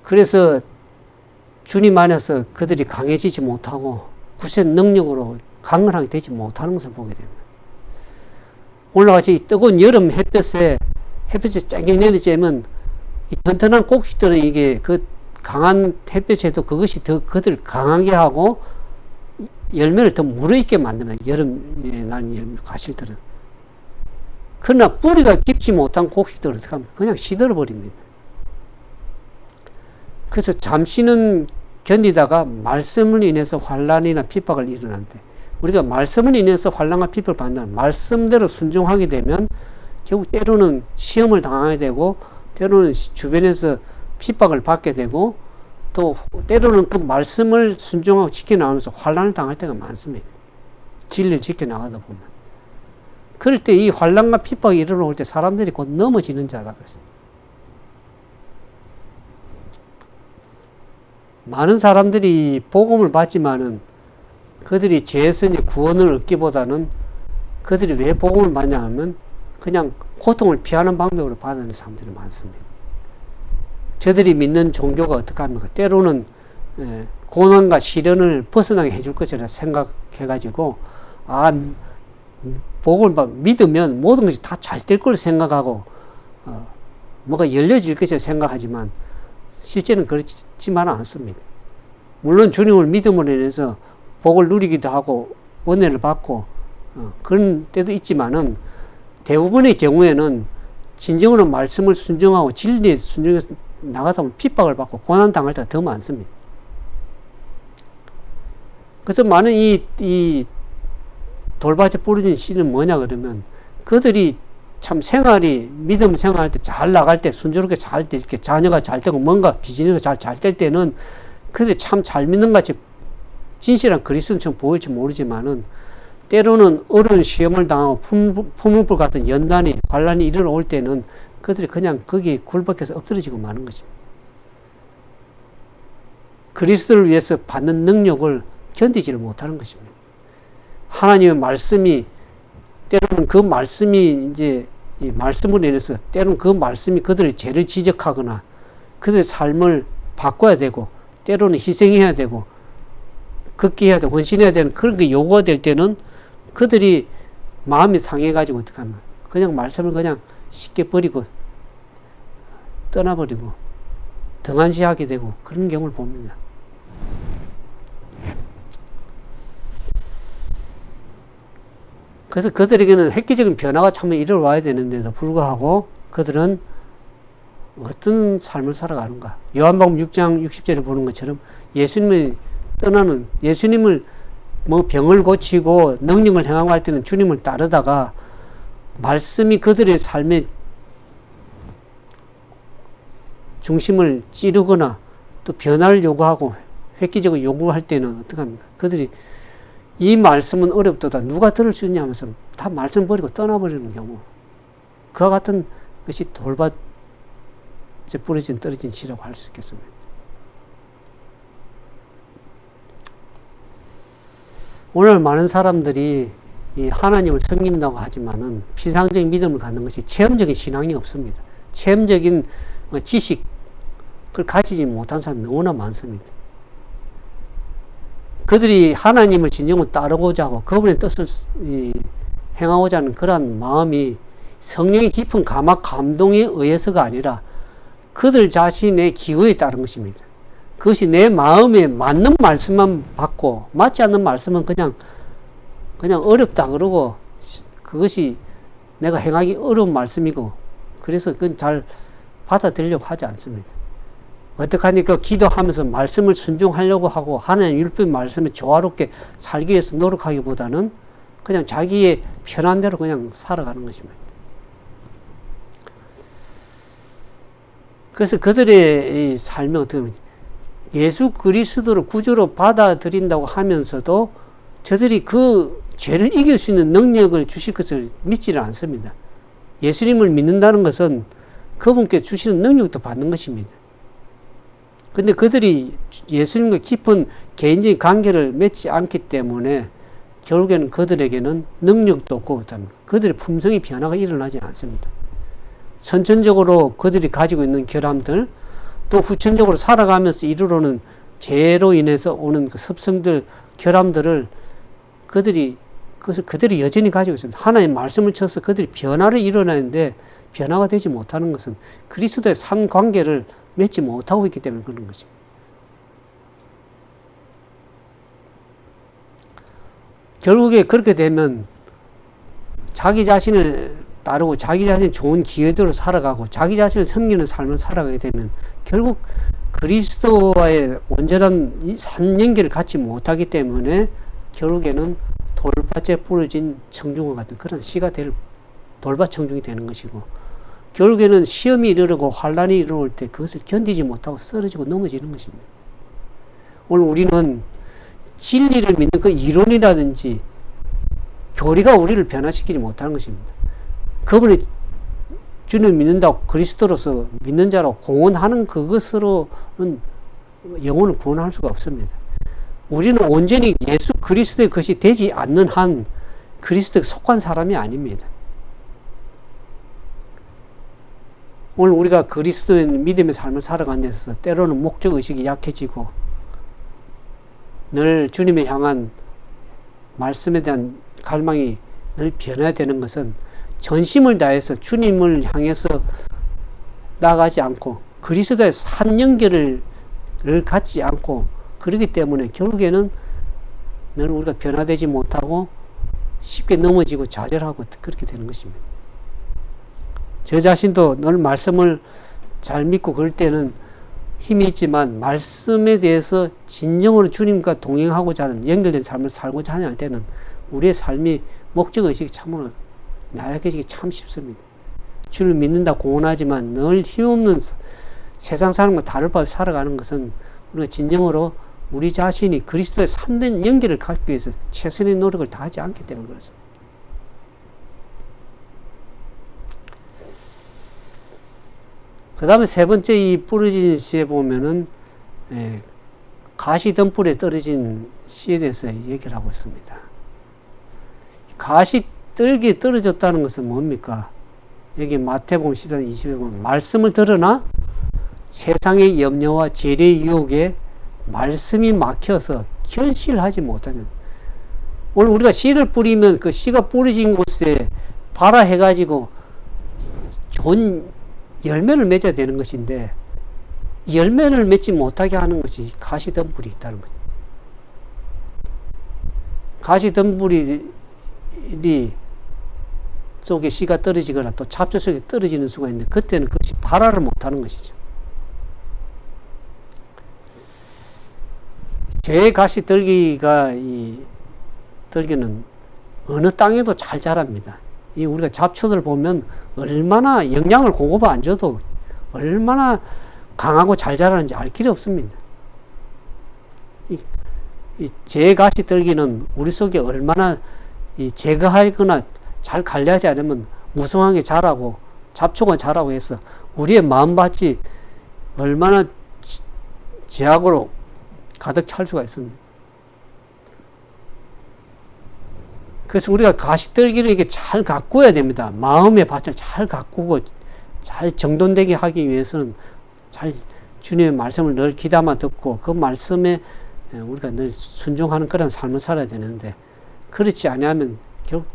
그래서 주님 안에서 그들이 강해지지 못하고 굳센 능력으로 강건하게 되지 못하는 것을 보게 됩니다. 오늘 같이 뜨거운 여름 햇볕이 쨍쨍 내리쬐면 이 튼튼한 곡식들은 이게 그 강한 햇볕에도 그것이 더 그들을 강하게 하고 열매를 더 무르익게 만듭니다. 여름에 난 과실들은. 그러나 뿌리가 깊지 못한 곡식들은 어떻게 합니까? 그냥 시들어버립니다. 그래서 잠시는 견디다가 말씀을 인해서 환난이나 핍박을 일어난대. 우리가 말씀을 인해서 환난과 핍박을 받는다면 말씀대로 순종하게 되면 결국 때로는 시험을 당하게 되고 때로는 주변에서 핍박을 받게 되고 또 때로는 그 말씀을 순종하고 지켜나가면서 환난을 당할 때가 많습니다. 진리를 지켜나가다 보면. 그럴 때 이 환난과 핍박이 일어날 때 사람들이 곧 넘어지는 자다 그랬습니다. 많은 사람들이 복음을 받지만은 그들이 죄에서 구원을 얻기보다는 그들이 왜 복음을 받냐 하면 그냥 고통을 피하는 방법으로 받는 사람들이 많습니다. 저들이 믿는 종교가 어떻게 합니까? 때로는 고난과 시련을 벗어나게 해줄 것이라 생각해가지고 복음을 믿으면 모든 것이 다 잘 될 걸 생각하고 뭐가 열려질 것이라 생각하지만 실제는 그렇지만은 않습니다. 물론 주님을 믿음으로 인해서 복을 누리기도 하고 은혜를 받고 그런 때도 있지만은 대부분의 경우에는 진정으로 말씀을 순종하고 진리에 순종해서 나가다 보면 핍박을 받고 고난 당할 때가 더 많습니다. 그래서 많은 이 돌밭에 뿌려진 씨는 뭐냐 그러면 그들이 참 생활이 믿음 생활할 때 잘 나갈 때 순조롭게 잘 될 때 자녀가 잘 되고 뭔가 비즈니스가 잘 될 때는 그들이 참 잘 믿는 같이 진실한 그리스도처럼 보일지 모르지만은 때로는 어려운 시험을 당하고 풍물불 같은 연단이 환난이 일어올 때는 그들이 그냥 거기에 굴복해서 엎드러지고 마는 것입니다. 그리스도를 위해서 받는 능력을 견디지를 못하는 것입니다. 하나님의 말씀이 때로는 그 말씀이 이제 이 말씀으로 인해서 때로는 그 말씀이 그들의 죄를 지적하거나 그들의 삶을 바꿔야 되고 때로는 희생해야 되고 극기해야 되고 헌신해야 되는 그런 게 요구가 될 때는 그들이 마음이 상해가지고 어떡하면 그냥 말씀을 그냥 쉽게 버리고 떠나버리고 등한시하게 되고 그런 경우를 봅니다. 그래서 그들에게는 획기적인 변화가 참 일어나야 되는데도 불구하고 그들은 어떤 삶을 살아가는가. 요한복음 6장 60절에 보는 것처럼 예수님을 떠나는, 예수님을 뭐 병을 고치고 능력을 행하고 할 때는 주님을 따르다가 말씀이 그들의 삶의 중심을 찌르거나 또 변화를 요구하고 획기적으로 요구할 때는 어떡합니까? 그들이 이 말씀은 어렵도다. 누가 들을 수 있냐 하면서 다 말씀 버리고 떠나버리는 경우. 그와 같은 것이 돌밭에 부러진 떨어진 씨라고 할 수 있겠습니다. 오늘 많은 사람들이 이 하나님을 섬긴다고 하지만은 피상적인 믿음을 갖는 것이 체험적인 신앙이 없습니다. 체험적인 지식, 그걸 가지지 못한 사람이 너무나 많습니다. 그들이 하나님을 진정으로 따르고자 하고 그분의 뜻을 행하고자 하는 그러한 마음이 성령의 깊은 감동에 의해서가 아니라 그들 자신의 기호에 따른 것입니다. 그것이 내 마음에 맞는 말씀만 받고 맞지 않는 말씀은 그냥 어렵다 그러고 그것이 내가 행하기 어려운 말씀이고 그래서 그건 잘 받아들이려고 하지 않습니다. 어떡하니까 기도하면서 말씀을 순종하려고 하고 하나님 율법 말씀에 조화롭게 살기 위해서 노력하기보다는 그냥 자기의 편한 대로 그냥 살아가는 것입니다. 그래서 그들의 삶이 어떻게 보면 예수 그리스도를 구주로 받아들인다고 하면서도 저들이 그 죄를 이길 수 있는 능력을 주실 것을 믿지를 않습니다. 예수님을 믿는다는 것은 그분께 주시는 능력도 받는 것입니다. 근데 그들이 예수님과 깊은 개인적인 관계를 맺지 않기 때문에 결국에는 그들에게는 능력도 없고 그들의 품성의 변화가 일어나지 않습니다. 선천적으로 그들이 가지고 있는 결함들 또 후천적으로 살아가면서 이르러는 죄로 인해서 오는 그 습성들, 결함들을 그것을 그들이 여전히 가지고 있습니다. 하나님의 말씀을 쳐서 그들이 변화를 일어나는데 변화가 되지 못하는 것은 그리스도의 산 관계를 맺지 못하고 있기 때문에 그런 것입니다. 결국에 그렇게 되면 자기 자신을 따르고 자기 자신이 좋은 기회대로 살아가고 자기 자신을 섬기는 삶을 살아가게 되면 결국 그리스도와의 온전한 산 연계를 갖지 못하기 때문에 결국에는 돌밭에 부러진 청중과 같은 그런 씨가 될 돌밭 청중이 되는 것이고 결국에는 시험이 이르르고 환란이 이르러올 때 그것을 견디지 못하고 쓰러지고 넘어지는 것입니다. 오늘 우리는 진리를 믿는 그 이론이라든지 교리가 우리를 변화시키지 못하는 것입니다. 그분이 주님을 믿는다고 그리스도로서 믿는 자로 공언하는 그것으로는 영혼을 구원할 수가 없습니다. 우리는 온전히 예수 그리스도의 것이 되지 않는 한 그리스도에 속한 사람이 아닙니다. 오늘 우리가 그리스도의 믿음의 삶을 살아가는 데 있어서 때로는 목적의식이 약해지고 늘 주님에 향한 말씀에 대한 갈망이 늘 변해야 되는 것은 전심을 다해서 주님을 향해서 나가지 않고 그리스도의 산 연결을 갖지 않고 그러기 때문에 결국에는 늘 우리가 변화되지 못하고 쉽게 넘어지고 좌절하고 그렇게 되는 것입니다. 저 자신도 늘 말씀을 잘 믿고 그럴 때는 힘이 있지만 말씀에 대해서 진정으로 주님과 동행하고자 하는 연결된 삶을 살고자 하냐 할 때는 우리의 삶이 목적의식이 참으로 나약해지기 참 쉽습니다. 주를 믿는다 공언하지만 늘 힘없는 세상 사람과 다를 바 없이 살아가는 것은 우리가 진정으로 우리 자신이 그리스도의 산된 연결을 갖기 위해서 최선의 노력을 다하지 않기 때문에 그렇습니다. 그 다음에 세 번째 이 부러진 씨에 보면은 가시 등불에 떨어진 씨에 대해서 얘기를 하고 있습니다. 가시 떨기에 떨어졌다는 것은 뭡니까? 여기 마태복음 10장 20에 보면 말씀을 들으나 세상의 염려와 재래의 유혹에 말씀이 막혀서 결실을 하지 못하는. 오늘 우리가 씨를 뿌리면 그 씨가 뿌려진 곳에 발화해가지고 좋은 열매를 맺어야 되는 것인데 열매를 맺지 못하게 하는 것이 가시덤불이 있다는 거죠. 가시덤불이 속에 씨가 떨어지거나 또 잡초 속에 떨어지는 수가 있는데 그때는 그것이 발화를 못하는 것이죠. 제 가시떨기가 이 떨기는 어느 땅에도 잘 자랍니다. 이 우리가 잡초들 보면 얼마나 영양을 공급 안 줘도 얼마나 강하고 잘 자라는지 알 길이 없습니다. 이 제가시떨기는 우리 속에 얼마나 제거하거나 잘 관리하지 않으면 무성하게 자라고 잡초가 자라고 해서 우리의 마음밭이 얼마나 제약으로 가득 찰 수가 있습니다. 그래서 우리가 가시떨기를 이렇게 잘 가꾸어야 됩니다. 마음의 밭을 잘 가꾸고 잘 정돈되게 하기 위해서는 잘 주님의 말씀을 늘 귀담아 듣고 그 말씀에 우리가 늘 순종하는 그런 삶을 살아야 되는데 그렇지 아니하면 결국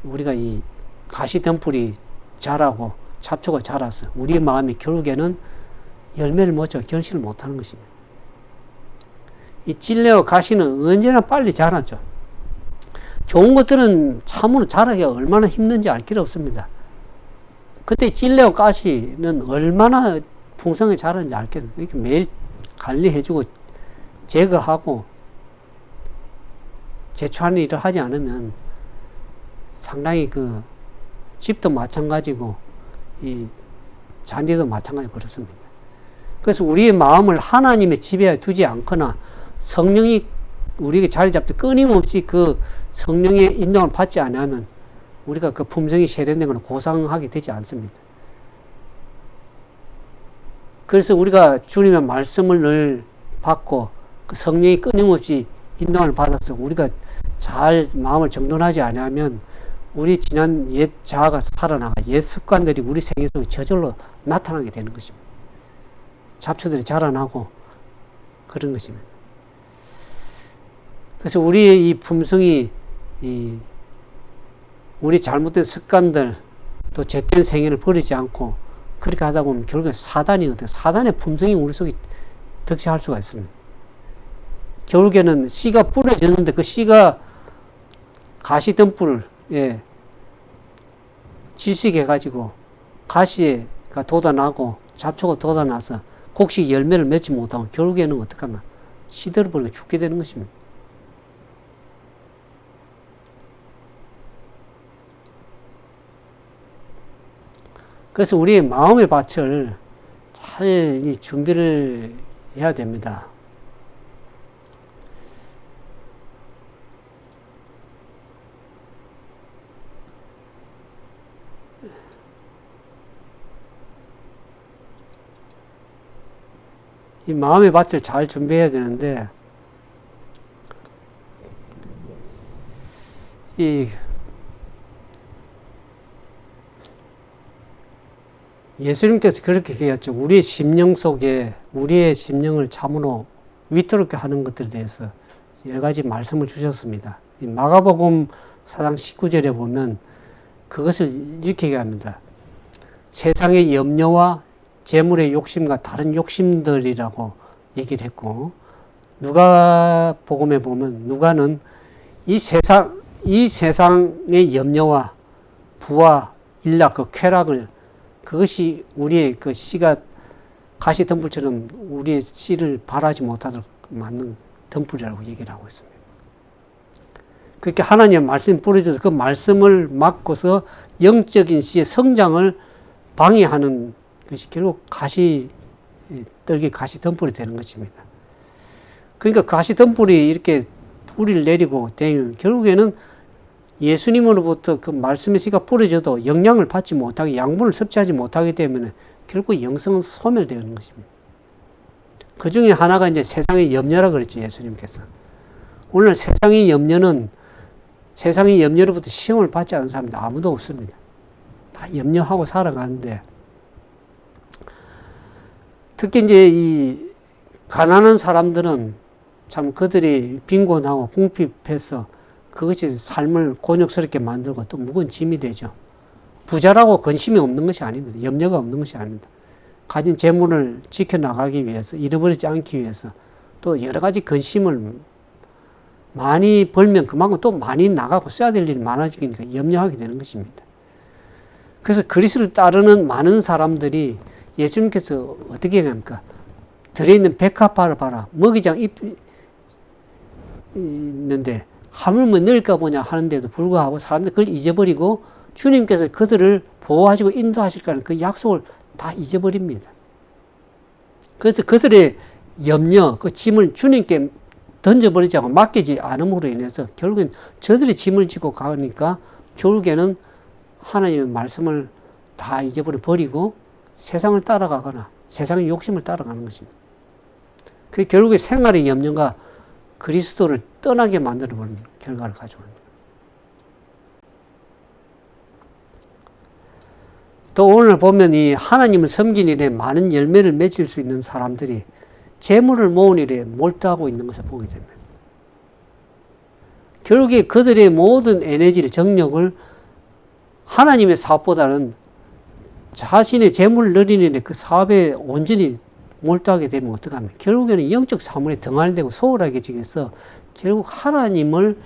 우리가 이 가시덤불이 자라고 잡초가 자라서 우리의 마음이 결국에는 열매를 맺어 결실을 못하는 것입니다. 이 찔레와 가시는 언제나 빨리 자라죠. 좋은 것들은 참으로 자라기가 얼마나 힘든지 알 길 없습니다. 그때 찔레와 가시는 얼마나 풍성하게 자라는지 알 길 없습니다. 이렇게 매일 관리해주고 제거하고 제초하는 일을 하지 않으면 상당히 그 집도 마찬가지고 이 잔디도 마찬가지 그렇습니다. 그래서 우리의 마음을 하나님의 지배에 두지 않거나 성령이 우리에게 자리 잡되 끊임없이 그 성령의 인도를 받지 않으면 우리가 그 품성이 세련된 것을 고상하게 되지 않습니다. 그래서 우리가 주님의 말씀을 늘 받고 그 성령이 끊임없이 인도를 받아서 우리가 잘 마음을 정돈하지 않으면 우리 지난 옛 자아가 살아나가 옛 습관들이 우리 생애 속에 저절로 나타나게 되는 것입니다. 잡초들이 자라나고 그런 것입니다. 그래서 우리의 이 품성이 우리 잘못된 습관들 또 죄된 생애를 버리지 않고 그렇게 하다 보면 결국에 사단의 품성이 우리 속에 득세할 수가 있습니다. 결국에는 씨가 뿌려졌는데 그 씨가 가시덤불에 질식해가지고 가시가 돋아나고 잡초가 돋아나서 곡식 열매를 맺지 못하고 결국에는 어떡하나 시들어버리고 죽게 되는 것입니다. 그래서 우리의 마음의 밭을 잘 준비를 해야 됩니다. 이 마음의 밭을 잘 준비해야 되는데 이 예수님께서 그렇게 얘기했죠. 우리의 심령 속에 우리의 심령을 참으로 위태롭게 하는 것들에 대해서 여러 가지 말씀을 주셨습니다. 이 마가복음 4장 19절에 보면 그것을 이렇게 얘기합니다. 세상의 염려와 재물의 욕심과 다른 욕심들이라고 얘기를 했고 누가복음에 보면 누가는 이 세상의 염려와 부와 일락 그 쾌락을 그것이 우리의 그 씨가 가시 덤불처럼 우리의 씨를 발하지 못하도록 만든 덤불이라고 얘기를 하고 있습니다. 그렇게 하나님의 말씀이 뿌려져서 그 말씀을 막고서 영적인 씨의 성장을 방해하는 것이 결국 떨기 가시 덤불이 되는 것입니다. 그러니까 가시 덤불이 이렇게 뿌리를 내리고 되면 결국에는 예수님으로부터 그 말씀의 씨가 뿌려져도 영향을 받지 못하게 양분을 섭취하지 못하기 때문에 결국 영성은 소멸되는 것입니다. 그 중에 하나가 이제 세상의 염려라 그랬죠, 예수님께서. 오늘 세상의 염려는 세상의 염려로부터 시험을 받지 않은 사람이 아무도 없습니다. 다 염려하고 살아가는데 특히 이제 이 가난한 사람들은 참 그들이 빈곤하고 궁핍해서 그것이 삶을 곤욕스럽게 만들고 또 무거운 짐이 되죠. 부자라고 근심이 없는 것이 아닙니다. 염려가 없는 것이 아닙니다. 가진 재물을 지켜나가기 위해서, 잃어버리지 않기 위해서, 또 여러 가지 근심을 많이 벌면 그만큼 또 많이 나가고 써야 될 일이 많아지니까 염려하게 되는 것입니다. 그래서 그리스도를 따르는 많은 사람들이 예수님께서 어떻게 얘기합니까? 들어있는 백합화를 봐라. 먹이장 잎 있는데 하물며 넣을까 보냐 하는데도 불구하고 사람들이 그걸 잊어버리고 주님께서 그들을 보호하시고 인도하실까는 그 약속을 다 잊어버립니다. 그래서 그들의 염려, 그 짐을 주님께 던져버리지 않고 맡기지 않음으로 인해서 결국엔 저들이 짐을 지고 가니까 결국에는 하나님의 말씀을 다 잊어버리고 세상을 따라가거나 세상의 욕심을 따라가는 것입니다. 그 결국에 생활의 염려가 그리스도를 떠나게 만들어버리는 결과를 가져옵니다. 또 오늘 보면 이 하나님을 섬긴 일에 많은 열매를 맺을 수 있는 사람들이 재물을 모은 일에 몰두하고 있는 것을 보게 됩니다. 결국에 그들의 모든 에너지를, 정력을 하나님의 사업보다는 자신의 재물을 늘리는 일에 그 사업에 온전히 몰두하게 되면 어떡합니까? 결국에는 영적 사물에 등한이 되고 소홀하게지겠어 결국 하나님을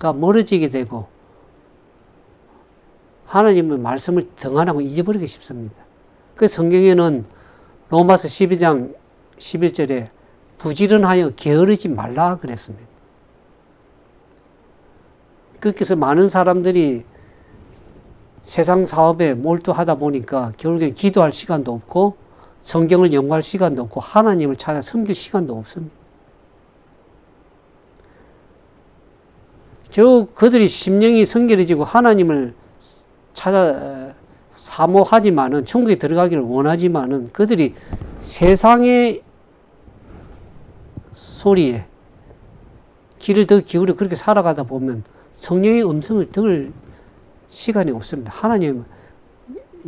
멀어지게 되고 하나님의 말씀을 등한하고 잊어버리기 쉽습니다. 그 성경에는 로마서 12장 11절에 부지런하여 게으르지 말라 그랬습니다. 그래서 많은 사람들이 세상 사업에 몰두하다 보니까 결국엔 기도할 시간도 없고 성경을 연구할 시간도 없고 하나님을 찾아 섬길 시간도 없습니다. 결국 그들이 심령이 성결해지고 하나님을 찾아 사모하지만은 천국에 들어가기를 원하지만은 그들이 세상의 소리에 귀를 더 기울여 그렇게 살아가다 보면 성령의 음성을 들을 시간이 없습니다. 하나님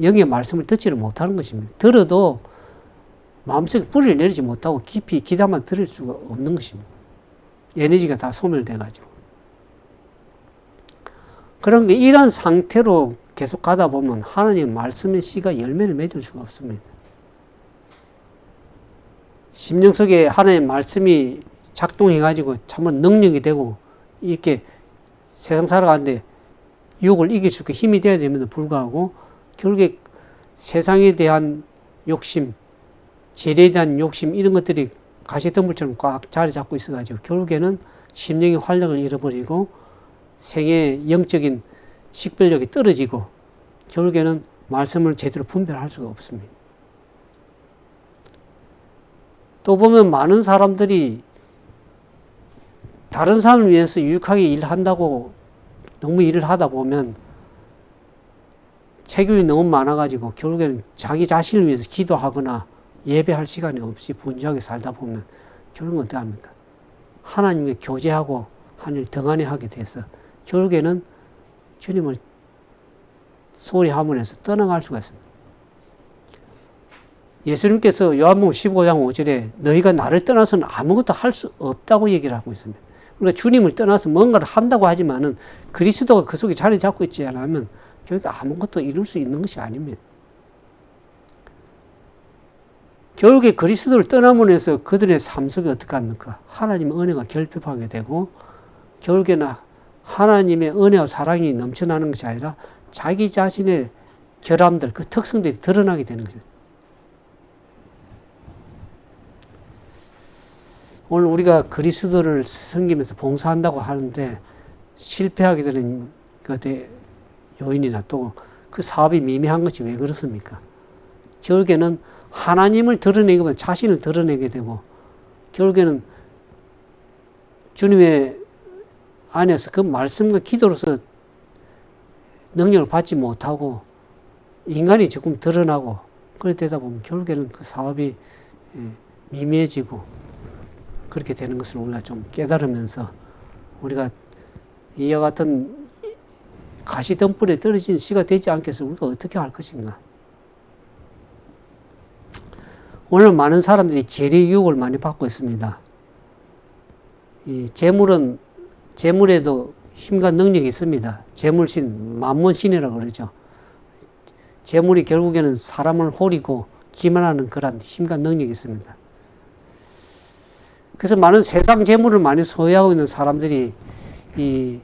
영의 말씀을 듣지를 못하는 것입니다. 들어도 마음속에 뿌리를 내리지 못하고 깊이 귀담아 들을 수가 없는 것입니다. 에너지가 다 소멸돼가지고. 그런 게 이런 상태로 계속 가다 보면 하나님 말씀의 씨가 열매를 맺을 수가 없습니다. 심령 속에 하나님 말씀이 작동해가지고 참은 능력이 되고 이렇게 세상 살아가는데 유혹을 이길 수 있게 힘이 되어야 됨에도 불구하고 결국에 세상에 대한 욕심, 재래에 대한 욕심 이런 것들이 가시덤불처럼 꽉 자리 잡고 있어가지고 결국에는 심령의 활력을 잃어버리고 생의 영적인 식별력이 떨어지고 결국에는 말씀을 제대로 분별할 수가 없습니다. 또 보면 많은 사람들이 다른 사람을 위해서 유익하게 일한다고 너무 일을 하다 보면 책임이 너무 많아가지고 결국에는 자기 자신을 위해서 기도하거나 예배할 시간이 없이 분주하게 살다 보면 결국은 어떻게 합니까? 하나님과 교제하고 하늘 등한히 하게 돼서 결국에는 주님을 소리 하문에서 떠나갈 수가 있습니다. 예수님께서 요한복음 15장 5절에 너희가 나를 떠나서는 아무것도 할 수 없다고 얘기를 하고 있습니다. 그러니까 주님을 떠나서 뭔가를 한다고 하지만은 그리스도가 그 속에 자리 잡고 있지 않으면 결국 아무것도 이룰 수 있는 것이 아닙니다. 결국에 그리스도를 떠남으로 해서 그들의 삶 속에 어떻게 합니까? 하나님의 은혜가 결핍하게 되고 결국에는 하나님의 은혜와 사랑이 넘쳐나는 것이 아니라 자기 자신의 결함들, 그 특성들이 드러나게 되는 거죠. 오늘 우리가 그리스도를 섬기면서 봉사한다고 하는데 실패하게 되는 것의 요인이나 또 그 사업이 미미한 것이 왜 그렇습니까? 결국에는 하나님을 드러내기보다 자신을 드러내게 되고 결국에는 주님의 안에서 그 말씀과 기도로서 능력을 받지 못하고 인간이 조금 드러나고 그렇게 되다 보면 결국에는 그 사업이 미미해지고 그렇게 되는 것을 우리가 좀 깨달으면서 우리가 이와 같은 가시덤불에 떨어진 씨가 되지 않겠어 우리가 어떻게 할 것인가. 오늘 많은 사람들이 재래 유혹을 많이 받고 있습니다. 이 재물에도 힘과 능력이 있습니다. 재물신, 만몬신이라고 그러죠. 재물이 결국에는 사람을 호리고 기만하는 그런 힘과 능력이 있습니다. 그래서 많은 세상 재물을 많이 소유하고 있는 사람들이 이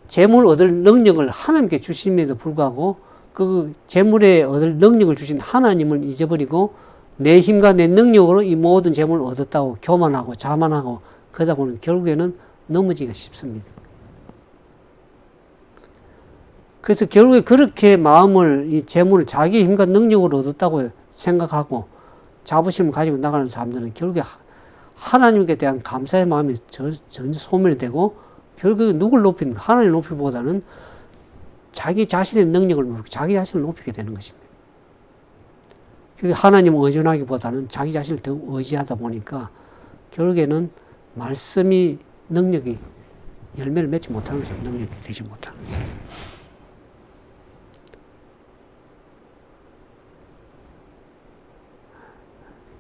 재물 얻을 능력을 하나님께 주심에도 불구하고 그 재물에 얻을 능력을 주신 하나님을 잊어버리고 내 힘과 내 능력으로 이 모든 재물을 얻었다고 교만하고 자만하고 그러다 보면 결국에는 넘어지기가 쉽습니다. 그래서 결국에 그렇게 마음을 이 재물을 자기 힘과 능력으로 얻었다고 생각하고 자부심을 가지고 나가는 사람들은 결국에 하나님께 대한 감사의 마음이 전혀 소멸이 되고 결국에 누굴 높이는 하나님을 높이기보다는 자기 자신의 능력을 높이고 자기 자신을 높이게 되는 것입니다. 하나님을 의존하기보다는 자기 자신을 더 의지하다 보니까 결국에는 말씀이 능력이 열매를 맺지 못하는 것입니다. 능력이 되지 못하는 것이죠.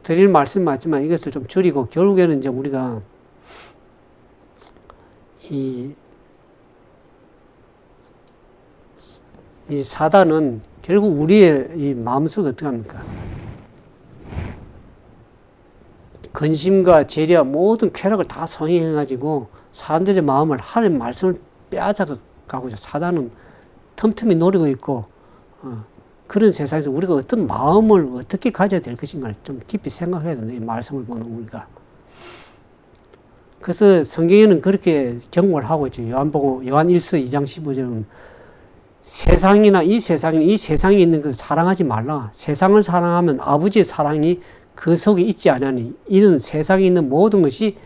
드릴 말씀 맞지만 이것을 좀 줄이고 결국에는 이제 우리가 이 사단은 결국 우리의 이 마음속에 어떻게 합니까? 근심과 재려 모든 쾌락을 다 성행해가지고 사람들의 마음을 하나님의 말씀을 빼앗아가고 사단은 틈틈이 노리고 있고 그런 세상에서 우리가 어떤 마음을 어떻게 가져야 될 것인가를 좀 깊이 생각해야 된다. 이 말씀을 보는 우리가. 그래서 성경에는 그렇게 경고를 하고 있죠. 요한 1서 2장 15절은 세상이나 이 세상에 있는 것을 사랑하지 말라. 세상을 사랑하면 아버지의 사랑이 그 속에 있지 않으니 이는 세상에 있는 모든 것이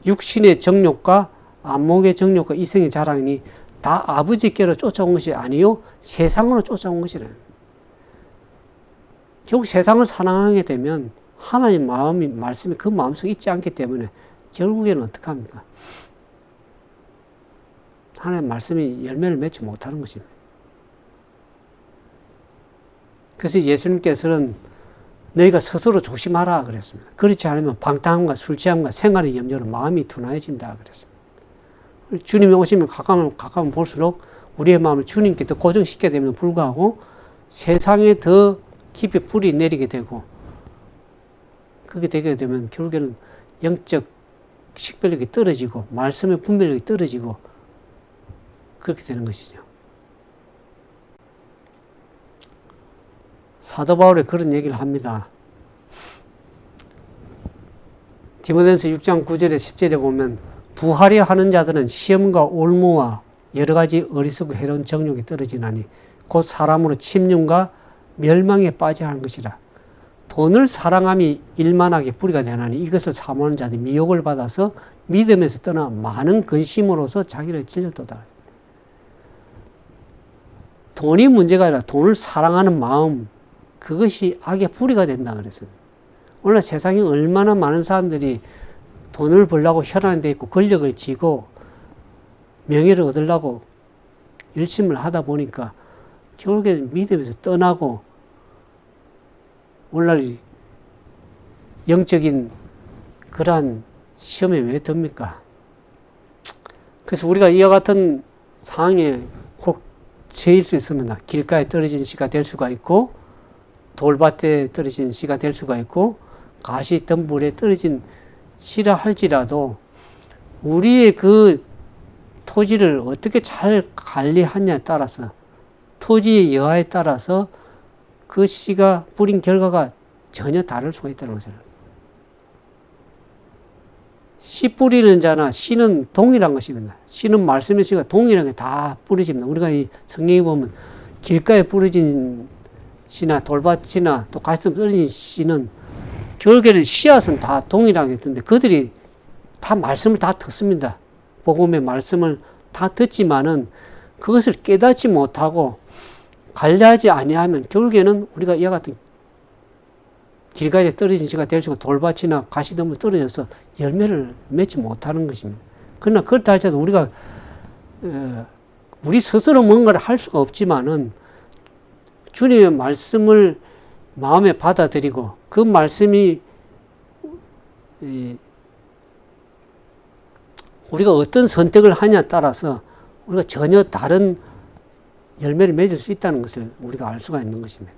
육신의 정욕과 안목의 정욕과 이성의 자랑이니 다 아버지께로 쫓아온 것이 아니요 세상으로 쫓아온 것이라. 결국 세상을 사랑하게 되면 하나님 마음이 말씀이 그 마음속에 있지 않기 때문에 결국에는 어떻게 합니까? 하나님 말씀이 열매를 맺지 못하는 것입니다. 그래서 예수님께서는 너희가 스스로 조심하라 그랬습니다. 그렇지 않으면 방탕함과 술 취함과 생활의 염려로 마음이 둔하여진다 그랬습니다. 주님이 오시면 가까우면 볼수록 우리의 마음을 주님께 더 고정시키게 되면 불구하고 세상에 더 깊이 뿌리 내리게 되고 그렇게 되게 되면 결국에는 영적 식별력이 떨어지고 말씀의 분별력이 떨어지고 그렇게 되는 것이죠. 사도 바울이 그런 얘기를 합니다. 디모데전서 6장 9절에 10절에 보면 부하려 하는 자들은 시험과 올무와 여러 가지 어리석고 해로운 정욕이 떨어지나니 곧 사람으로 침륜과 멸망에 빠져야 하는 것이라. 돈을 사랑함이 일만하게 뿌리가 되나니 이것을 사모하는 자들이 미혹을 받아서 믿음에서 떠나 많은 근심으로서 자기를 찔렸도다. 돈이 문제가 아니라 돈을 사랑하는 마음, 그것이 악의 뿌리가 된다 그랬어요. 오늘 세상에 얼마나 많은 사람들이 돈을 벌려고 혈안에 돼 있고 권력을 쥐고 명예를 얻으려고 열심을 하다 보니까 결국에 믿음에서 떠나고 오늘날 영적인 그러한 시험에 왜 듭니까? 그래서 우리가 이와 같은 상황에 꼭 처할 수 있습니다. 길가에 떨어진 씨가 될 수가 있고 돌밭에 떨어진 씨가 될 수가 있고 가시덤불에 떨어진 씨라 할지라도 우리의 그 토지를 어떻게 잘 관리하냐에 따라서 토지의 여하에 따라서 그 씨가 뿌린 결과가 전혀 다를 수가 있다는 것을. 씨 뿌리는 자나 씨는 동일한 것입니다. 씨는 말씀의 씨가 동일하게 다 뿌려집니다. 우리가 이 성경에 보면 길가에 뿌려진 씨나 돌밭이나 또 가시덤 떨어진 씨는 결국에는 씨앗은 다 동일하게 듣는데 그들이 다 말씀을 다 듣습니다. 복음의 말씀을 다 듣지만은 그것을 깨닫지 못하고 관리하지 아니하면 결국에는 우리가 이와 같은 길가에 떨어진 씨가 될 수 있고 돌밭이나 가시덤불 떨어져서 열매를 맺지 못하는 것입니다. 그러나 그렇다 할지라도 우리가 우리 스스로 뭔가를 할 수가 없지만은 주님의 말씀을 마음에 받아들이고 그 말씀이 우리가 어떤 선택을 하냐에 따라서 우리가 전혀 다른 열매를 맺을 수 있다는 것을 우리가 알 수가 있는 것입니다.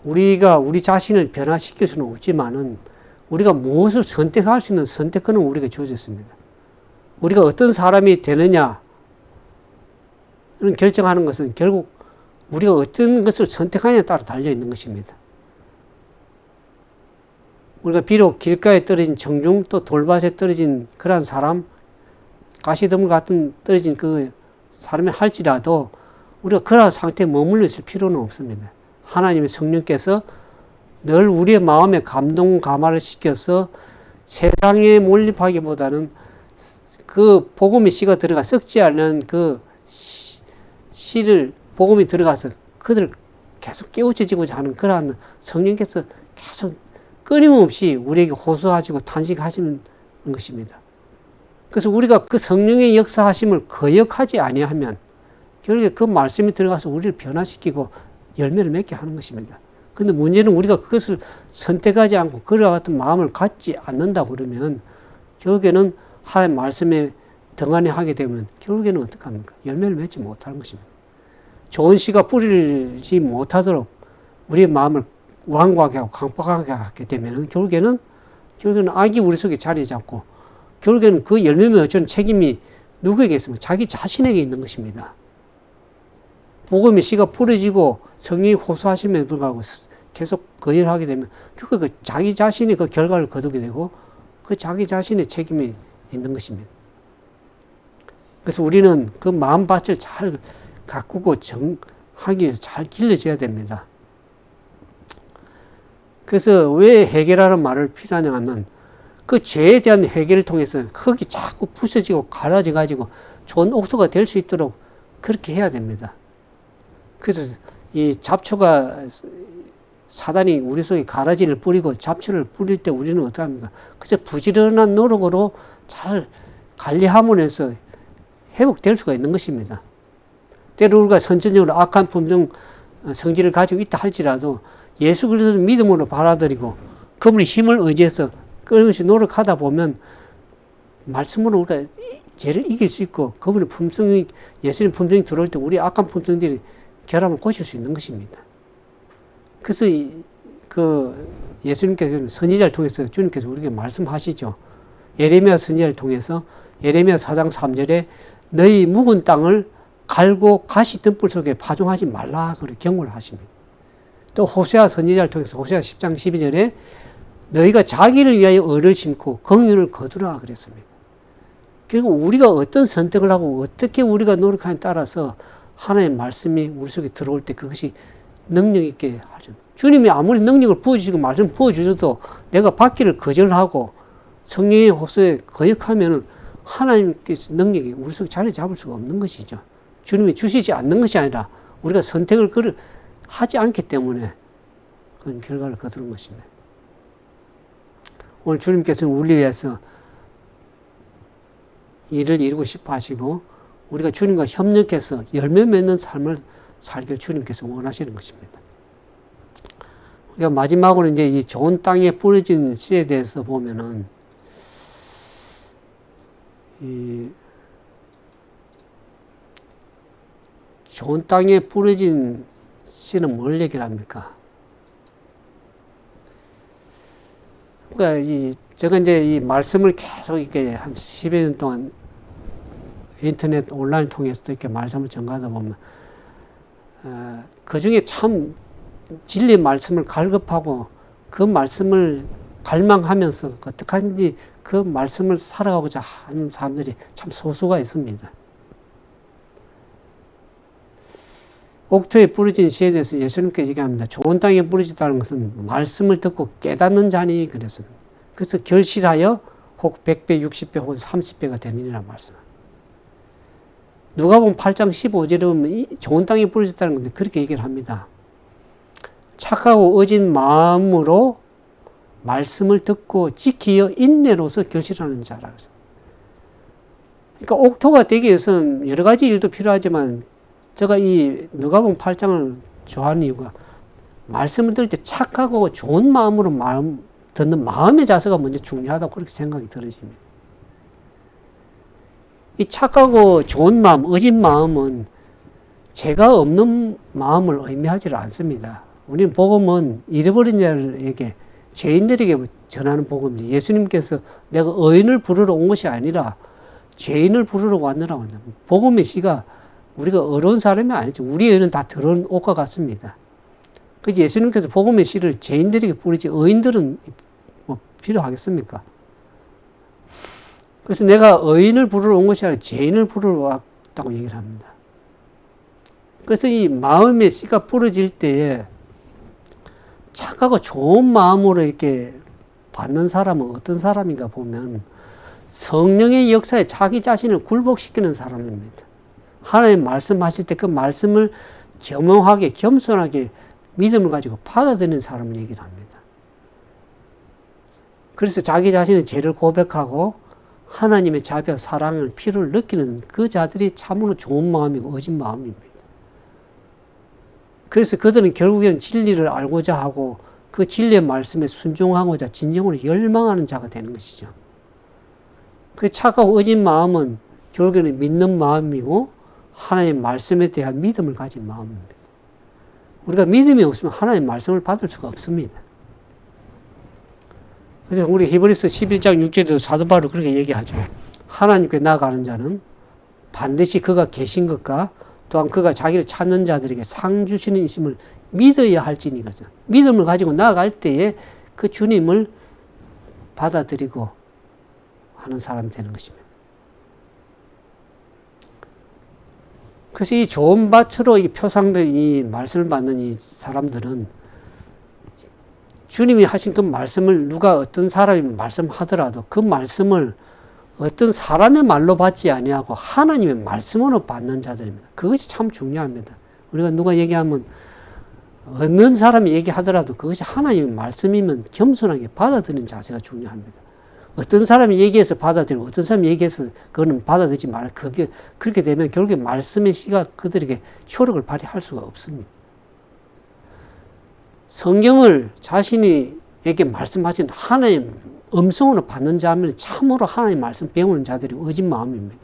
우리가 우리 자신을 변화시킬 수는 없지만은 우리가 무엇을 선택할 수 있는 선택권은 우리가 주어졌습니다. 우리가 어떤 사람이 되느냐를 결정하는 것은 결국 우리가 어떤 것을 선택하느냐에 따라 달려있는 것입니다. 우리가 비록 길가에 떨어진 청중 또 돌밭에 떨어진 그러한 사람, 가시덤불 같은 떨어진 그 사람이 할지라도 우리가 그러한 상태에 머물러 있을 필요는 없습니다. 하나님의 성령께서 늘 우리의 마음에 감동 감화를 시켜서 세상에 몰입하기보다는 그 복음의 씨가 들어가 썩지 않는 그 씨를 복음이 들어가서 그들을 계속 깨우쳐지고자 하는 그러한 성령께서 계속 끊임없이 우리에게 호소하시고 탄식하시는 것입니다. 그래서 우리가 그 성령의 역사하심을 거역하지 아니하면 결국에 그 말씀이 들어가서 우리를 변화시키고 열매를 맺게 하는 것입니다. 근데 문제는 우리가 그것을 선택하지 않고 그와 같은 마음을 갖지 않는다 그러면 결국에는 하나님 말씀에 등한히 하게 되면 결국에는 어떻게 합니까? 열매를 맺지 못하는 것입니다. 좋은 씨가 뿌리지 못하도록 우리의 마음을 완고하게 하고 강팍하게 하게 되면 결국에는 악이 우리 속에 자리 잡고 결국에는 그 열매 맺는 책임이 누구에게 있습니까? 자기 자신에게 있는 것입니다. 복음의 씨가 뿌려지고 성령이 호소하심에 불구하고 계속 거절하게 되면 결국 그 자기 자신이 그 결과를 거두게 되고 그 자기 자신의 책임이 있는 것입니다. 그래서 우리는 그 마음밭을 잘 가꾸고 정하기 위해서 잘 길러져야 됩니다. 그래서 왜 해결하는 말을 필요하냐 하면 그 죄에 대한 해결을 통해서 흙이 자꾸 부서지고 갈라져 가지고 좋은 옥토가 될 수 있도록 그렇게 해야 됩니다. 그래서 이 잡초가 사단이 우리 속에 가라지를 뿌리고 잡초를 뿌릴 때 우리는 어떻게 합니까? 그저 부지런한 노력으로 잘 관리함으로 해서 회복될 수가 있는 것입니다. 때로 우리가 선천적으로 악한 품성 성질을 가지고 있다 할지라도 예수 그리스도를 믿음으로 받아들이고 그분의 힘을 의지해서 끊임없이 노력하다 보면 말씀으로 우리가 죄를 이길 수 있고 그분의 품성이 예수님 품성이 들어올 때 우리 악한 품성들이 결함을 고칠 수 있는 것입니다. 그래서 그 예수님께서 선지자를 통해서 주님께서 우리에게 말씀하시죠. 예레미야 선지자를 통해서 예레미야 4장 3절에 너희 묵은 땅을 갈고 가시 등불 속에 파종하지 말라 그렇게 경고를 하십니다. 또 호세아 선지자를 통해서 호세아 10장 12절에 너희가 자기를 위하여 의를 심고 긍휼을 거두라 그랬습니다. 결국 우리가 어떤 선택을 하고 어떻게 우리가 노력하냐에 따라서 하나님의 말씀이 우리 속에 들어올 때 그것이 능력 있게 하죠. 주님이 아무리 능력을 부어주시고 말씀 부어주셔도 내가 받기를 거절하고 성령의 호소에 거역하면은 하나님께서 능력이 우리 속에 자리 잡을 수가 없는 것이죠. 주님이 주시지 않는 것이 아니라 우리가 선택을 하지 않기 때문에 그런 결과를 거두는 것입니다. 오늘 주님께서는 우리 위해서 일을 이루고 싶어 하시고 우리가 주님과 협력해서 열매 맺는 삶을 살기를 주님께서 원하시는 것입니다. 우리가 마지막으로 이제 이 좋은 땅에 뿌려진 씨에 대해서 보면은 이 좋은 땅에 뿌려진 씨는 뭘 얘기를 합니까? 그러니까 제가 이제 이 말씀을 계속 이렇게 한 10여 년 동안 인터넷 온라인 통해서도 이렇게 말씀을 전가하다 보면 그 중에 참 진리의 말씀을 갈급하고 그 말씀을 갈망하면서 어떻게 하는지 그 말씀을 살아가고자 하는 사람들이 참 소수가 있습니다. 옥토에 뿌려진 씨에 대해서 예수님께서 얘기합니다. 좋은 땅에 뿌려졌다는 것은 말씀을 듣고 깨닫는 자니 그랬습니다. 그래서 결실하여 혹 100배, 60배 혹은 30배가 되느니라 말씀합니다. 누가복음 8장 15절에 보면 좋은 땅에 뿌려졌다는 것은 그렇게 얘기를 합니다. 착하고 어진 마음으로 말씀을 듣고 지키어 인내로서 결실하는 자라고 했습니다. 그러니까 옥토가 되기 위해서는 여러 가지 일도 필요하지만 제가 이 누가복음 8장을 좋아하는 이유가 말씀을 들을 때 착하고 좋은 마음으로 듣는 마음의 자세가 먼저 중요하다고 그렇게 생각이 들어집니다. 이 착하고 좋은 마음, 의진 마음은 죄가 없는 마음을 의미하지 않습니다. 우리는 복음은 잃어버린 자들에게, 죄인들에게 전하는 복음입니다. 예수님께서 내가 의인을 부르러 온 것이 아니라 죄인을 부르러 왔느라고 한다. 복음의 씨가 우리가 어려운 사람이 아니죠. 우리의 의는 다 더러운 옷과 같습니다. 그래서 예수님께서 복음의 씨를 죄인들에게 뿌리지 의인들은 뭐 필요하겠습니까? 그래서 내가 의인을 부르러 온 것이 아니라 죄인을 부르러 왔다고 얘기를 합니다. 그래서 이 마음의 씨가 뿌려질 때에 착하고 좋은 마음으로 이렇게 받는 사람은 어떤 사람인가 보면 성령의 역사에 자기 자신을 굴복시키는 사람입니다. 하나님 말씀하실 때 그 말씀을 겸허하게 겸손하게 믿음을 가지고 받아들이는 사람을 얘기를 합니다. 그래서 자기 자신의 죄를 고백하고 하나님의 자비와 사랑을 필요를 느끼는 그 자들이 참으로 좋은 마음이고 의진 마음입니다. 그래서 그들은 결국에는 진리를 알고자 하고 그 진리의 말씀에 순종하고자 진정으로 열망하는 자가 되는 것이죠. 그 착하고 의진 마음은 결국에는 믿는 마음이고 하나님의 말씀에 대한 믿음을 가진 마음입니다. 우리가 믿음이 없으면 하나님의 말씀을 받을 수가 없습니다. 그래서 우리 히브리서 11장 6절에도 사도 바울이 그렇게 얘기하죠. 하나님께 나아가는 자는 반드시 그가 계신 것과 또한 그가 자기를 찾는 자들에게 상 주시는 이심을 믿어야 할지니 거죠. 믿음을 가지고 나아갈 때에 그 주님을 받아들이고 하는 사람이 되는 것입니다. 그래서 이 좋은 밭으로 이 표상된 이 말씀을 받는 이 사람들은 주님이 하신 그 말씀을 누가 어떤 사람이 말씀하더라도 그 말씀을 어떤 사람의 말로 받지 아니하고 하나님의 말씀으로 받는 자들입니다. 그것이 참 중요합니다. 우리가 누가 얘기하면 어느 사람이 얘기하더라도 그것이 하나님의 말씀이면 겸손하게 받아들이는 자세가 중요합니다. 어떤 사람이 얘기해서 받아들이고 어떤 사람이 얘기해서 그거는 받아들이지 말아. 그게 그렇게 되면 결국에 말씀의 씨가 그들에게 효력을 발휘할 수가 없습니다. 성경을 자신에게 말씀하신 하나님 음성으로 받는 자면 참으로 하나님 말씀 배우는 자들이 의진 마음입니다.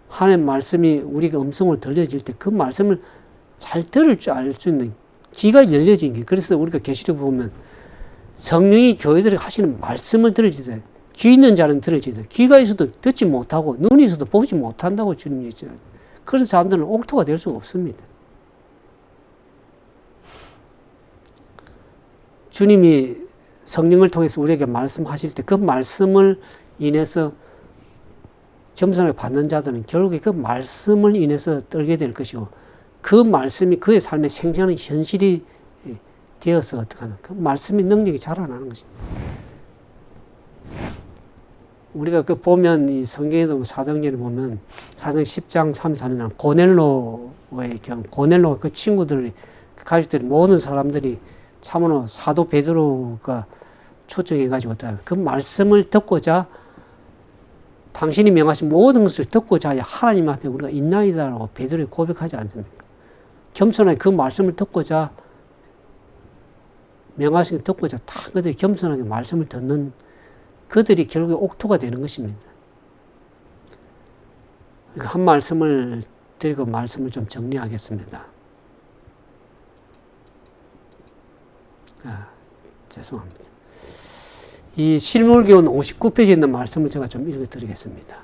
하나님 말씀이 우리가 음성으로 들려질 때 그 말씀을 잘 들을 줄 알 수 있는 귀가 열려진 게, 그래서 우리가 계시록 보면 성령이 교회들에게 하시는 말씀을 들을지도 귀 있는 자는 들을지도 귀가 있어도 듣지 못하고 눈이 있어도 보지 못한다고 주님이 얘기했잖아요. 그런 사람들은 옥토가 될 수가 없습니다. 주님이 성령을 통해서 우리에게 말씀하실 때 그 말씀을 인해서 겸손하게 받는 자들은 결국에 그 말씀을 인해서 떨게 될 것이고 그 말씀이 그의 삶에 생생한 현실이 되어서 어떻게 하면 그 말씀의 능력이 자라나는 것입니다. 우리가 그 보면 이 성경에도 사도행전을 보면 사도행 10장 34절에 고넬로의 경우 고넬로가 그 친구들이 그 가족들이 모든 사람들이 참으로 사도 베드로가 초청해가지고 그 말씀을 듣고자 당신이 명하신 모든 것을 듣고자 하나님 앞에 우리가 있나이다라고 베드로가 고백하지 않습니까? 겸손하게 그 말씀을 듣고자 명하신 걸 듣고자 다 그들이 겸손하게 말씀을 듣는 그들이 결국에 옥토가 되는 것입니다. 한 말씀을 드리고 말씀을 좀 정리하겠습니다. 죄송합니다. 이 실물교훈 59페이지에 있는 말씀을 제가 좀 읽어드리겠습니다.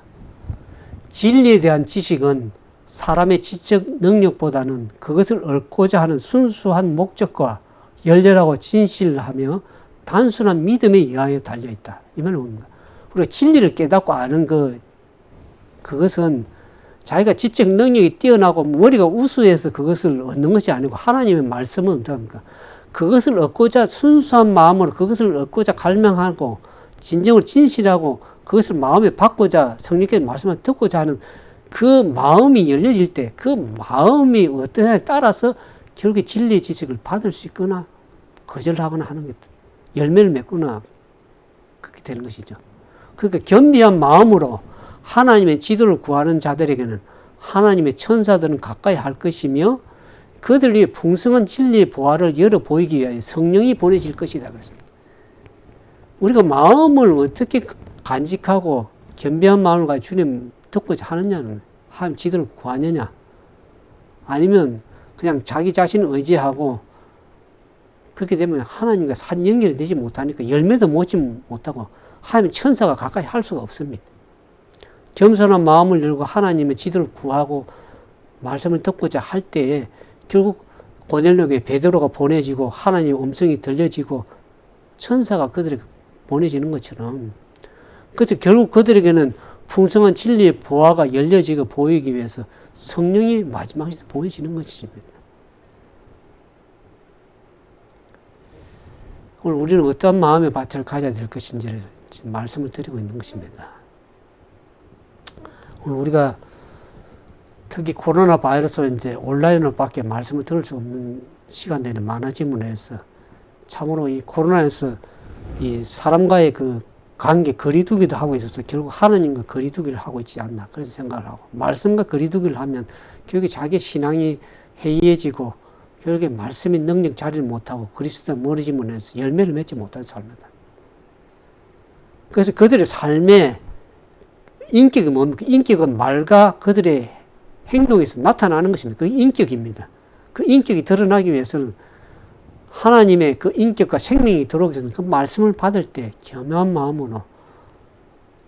진리에 대한 지식은 사람의 지적 능력보다는 그것을 얻고자 하는 순수한 목적과 열렬하고 진실하며 단순한 믿음에 의하여 달려있다. 이 말을 봅니다. 우리가 진리를 깨닫고 아는 그것은 자기가 지적 능력이 뛰어나고 머리가 우수해서 그것을 얻는 것이 아니고 하나님의 말씀은 어떻습니까? 그것을 얻고자 순수한 마음으로 그것을 얻고자 갈망하고 진정으로 진실하고 그것을 마음에 받고자 성령께서 말씀을 듣고자 하는 그 마음이 열려질 때 그 마음이 어떠냐에 따라서 결국에 진리의 지식을 받을 수 있거나 거절하거나 하는 게 열매를 맺거나 그렇게 되는 것이죠. 그러니까 겸비한 마음으로 하나님의 지도를 구하는 자들에게는 하나님의 천사들은 가까이 할 것이며 그들 위해 풍성한 진리의 보화를 열어 보이기 위하여 성령이 보내질 것이다. 그랬습니다. 우리가 마음을 어떻게 간직하고 겸비한 마음을 가지고 주님 듣고자 하느냐는 하나님 지도를 구하느냐 아니면 그냥 자기 자신을 의지하고 그렇게 되면 하나님과 산 연결이 되지 못하니까 열매도 맺지 못하고 하나님 천사가 가까이 할 수가 없습니다. 겸손한 마음을 열고 하나님의 지도를 구하고 말씀을 듣고자 할 때에 결국 고넬료에게 베드로가 보내지고 하나님의 음성이 들려지고 천사가 그들에게 보내지는 것처럼 그래서 결국 그들에게는 풍성한 진리의 보화가 열려지고 보이기 위해서 성령이 마지막 시대 보내지는 것입니다. 오늘 우리는 어떤 마음의 밭을 가져야 될 것인지를 지금 말씀을 드리고 있는 것입니다. 오늘 우리가 특히 코로나 바이러스로 이제 온라인으로밖에 말씀을 들을 수 없는 시간들이 많아짐으로 해서 참으로 이 코로나에서 이 사람과의 그 관계 거리두기도 하고 있어서 결국 하나님과 거리두기를 하고 있지 않나 그래서 생각을 하고 말씀과 거리두기를 하면 결국에 자기 신앙이 해이해지고 결국에 말씀의 능력 자리를 못하고 그리스도와 멀어짐으로 해서 열매를 맺지 못하는 삶이다. 그래서 그들의 삶에 인격이 뭡니까? 인격은 말과 그들의 행동에서 나타나는 것입니다. 그 인격입니다. 그 인격이 드러나기 위해서는 하나님의 그 인격과 생명이 들어오기 전에 그 말씀을 받을 때 겸허한 마음으로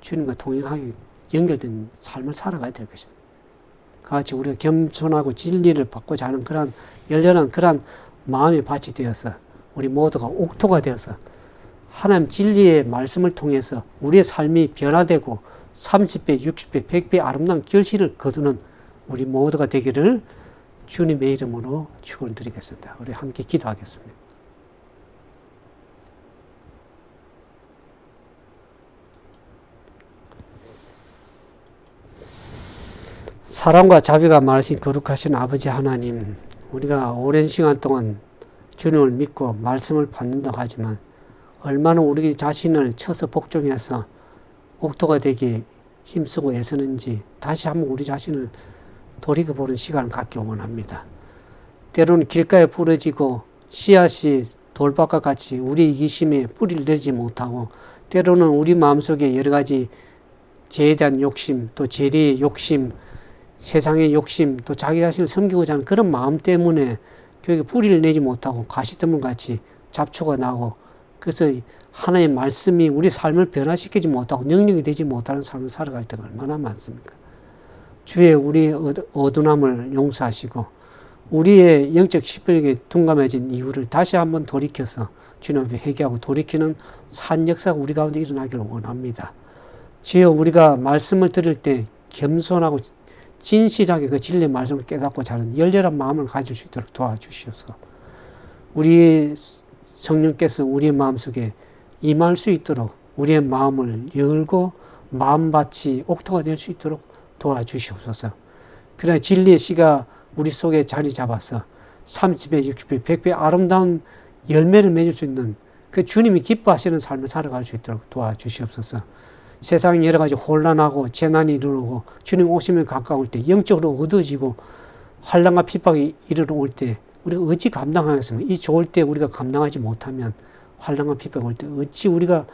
주님과 동행하게 연결된 삶을 살아가야 될 것입니다. 같이 우리가 겸손하고 진리를 받고자 하는 그런 열렬한 그런 마음의 밭이 되어서 우리 모두가 옥토가 되어서 하나님 진리의 말씀을 통해서 우리의 삶이 변화되고 30배, 60배, 100배 아름다운 결실을 거두는 우리 모두가 되기를 주님의 이름으로 축원드리겠습니다. 우리 함께 기도하겠습니다. 사랑과 자비가 많으신 거룩하신 아버지 하나님, 우리가 오랜 시간 동안 주님을 믿고 말씀을 받는다고 하지만 얼마나 우리 자신을 쳐서 복종해서 옥토가 되기 힘쓰고 애쓰는지 다시 한번 우리 자신을 돌이켜보는 시간을 갖기를 원합니다. 때로는 길가에 부러지고 씨앗이 돌밭과 같이 우리 이기심에 뿌리를 내지 못하고 때로는 우리 마음속에 여러 가지 죄에 대한 욕심, 또 재리의 욕심, 세상의 욕심, 또 자기 자신을 섬기고자 하는 그런 마음 때문에 교육에 뿌리를 내지 못하고 가시덤불 같이 잡초가 나고 그래서 하나님의 말씀이 우리 삶을 변화시키지 못하고 능력이 되지 못하는 삶을 살아갈 때가 얼마나 많습니까? 주의 우리 어두움을 용서하시고 우리의 영적 시력에 둔감해진 이유를 다시 한번 돌이켜서 주님 앞에 회개하고 돌이키는 산 역사가 우리 가운데 일어나기를 원합니다. 주여 우리가 말씀을 들을 때 겸손하고 진실하게 그 진리의 말씀을 깨닫고자 하는 열렬한 마음을 가질 수 있도록 도와주시옵소서. 우리 성령께서 우리의 마음속에 임할 수 있도록 우리의 마음을 열고 마음밭이 옥토가 될 수 있도록 도와주시옵소서. 그러나 진리의 씨가 우리 속에 자리 잡아서 30배, 60배, 100배 아름다운 열매를 맺을 수 있는 그 주님이 기뻐하시는 삶을 살아갈 수 있도록 도와주시옵소서. 세상이 여러 가지 혼란하고 재난이 일어나고 주님 오시면 가까울 때 영적으로 어두워지고 환난과 핍박이 이르러 때 우리가 어찌 감당하겠습니까? 이 좋을 때 우리가 감당하지 못하면 환난과 핍박이 올 때 어찌 우리가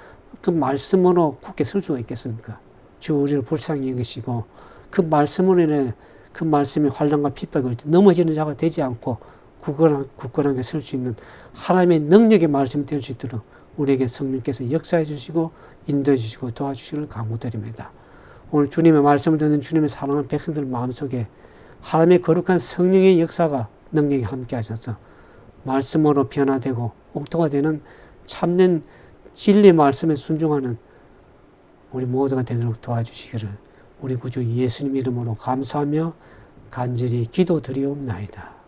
그 말씀으로 굳게 설 수가 있겠습니까? 주 우리를 불쌍히 여기시고 그 말씀으로 인해 그 말씀이 환난과 핍박이 올 때 넘어지는 자가 되지 않고 굳건하게 설 수 있는 하나님의 능력의 말씀이 될 수 있도록 우리에게 성령께서 역사해 주시고 인도해 주시고 도와주시기를 간구드립니다. 오늘 주님의 말씀을 듣는 주님의 사랑하는 백성들 마음속에 하나님의 거룩한 성령의 역사가 능력이 함께 하셔서 말씀으로 변화되고 옥토가 되는 참된 진리의 말씀에 순종하는 우리 모두가 되도록 도와주시기를 우리 구주 예수님 이름으로 감사하며 간절히 기도드리옵나이다.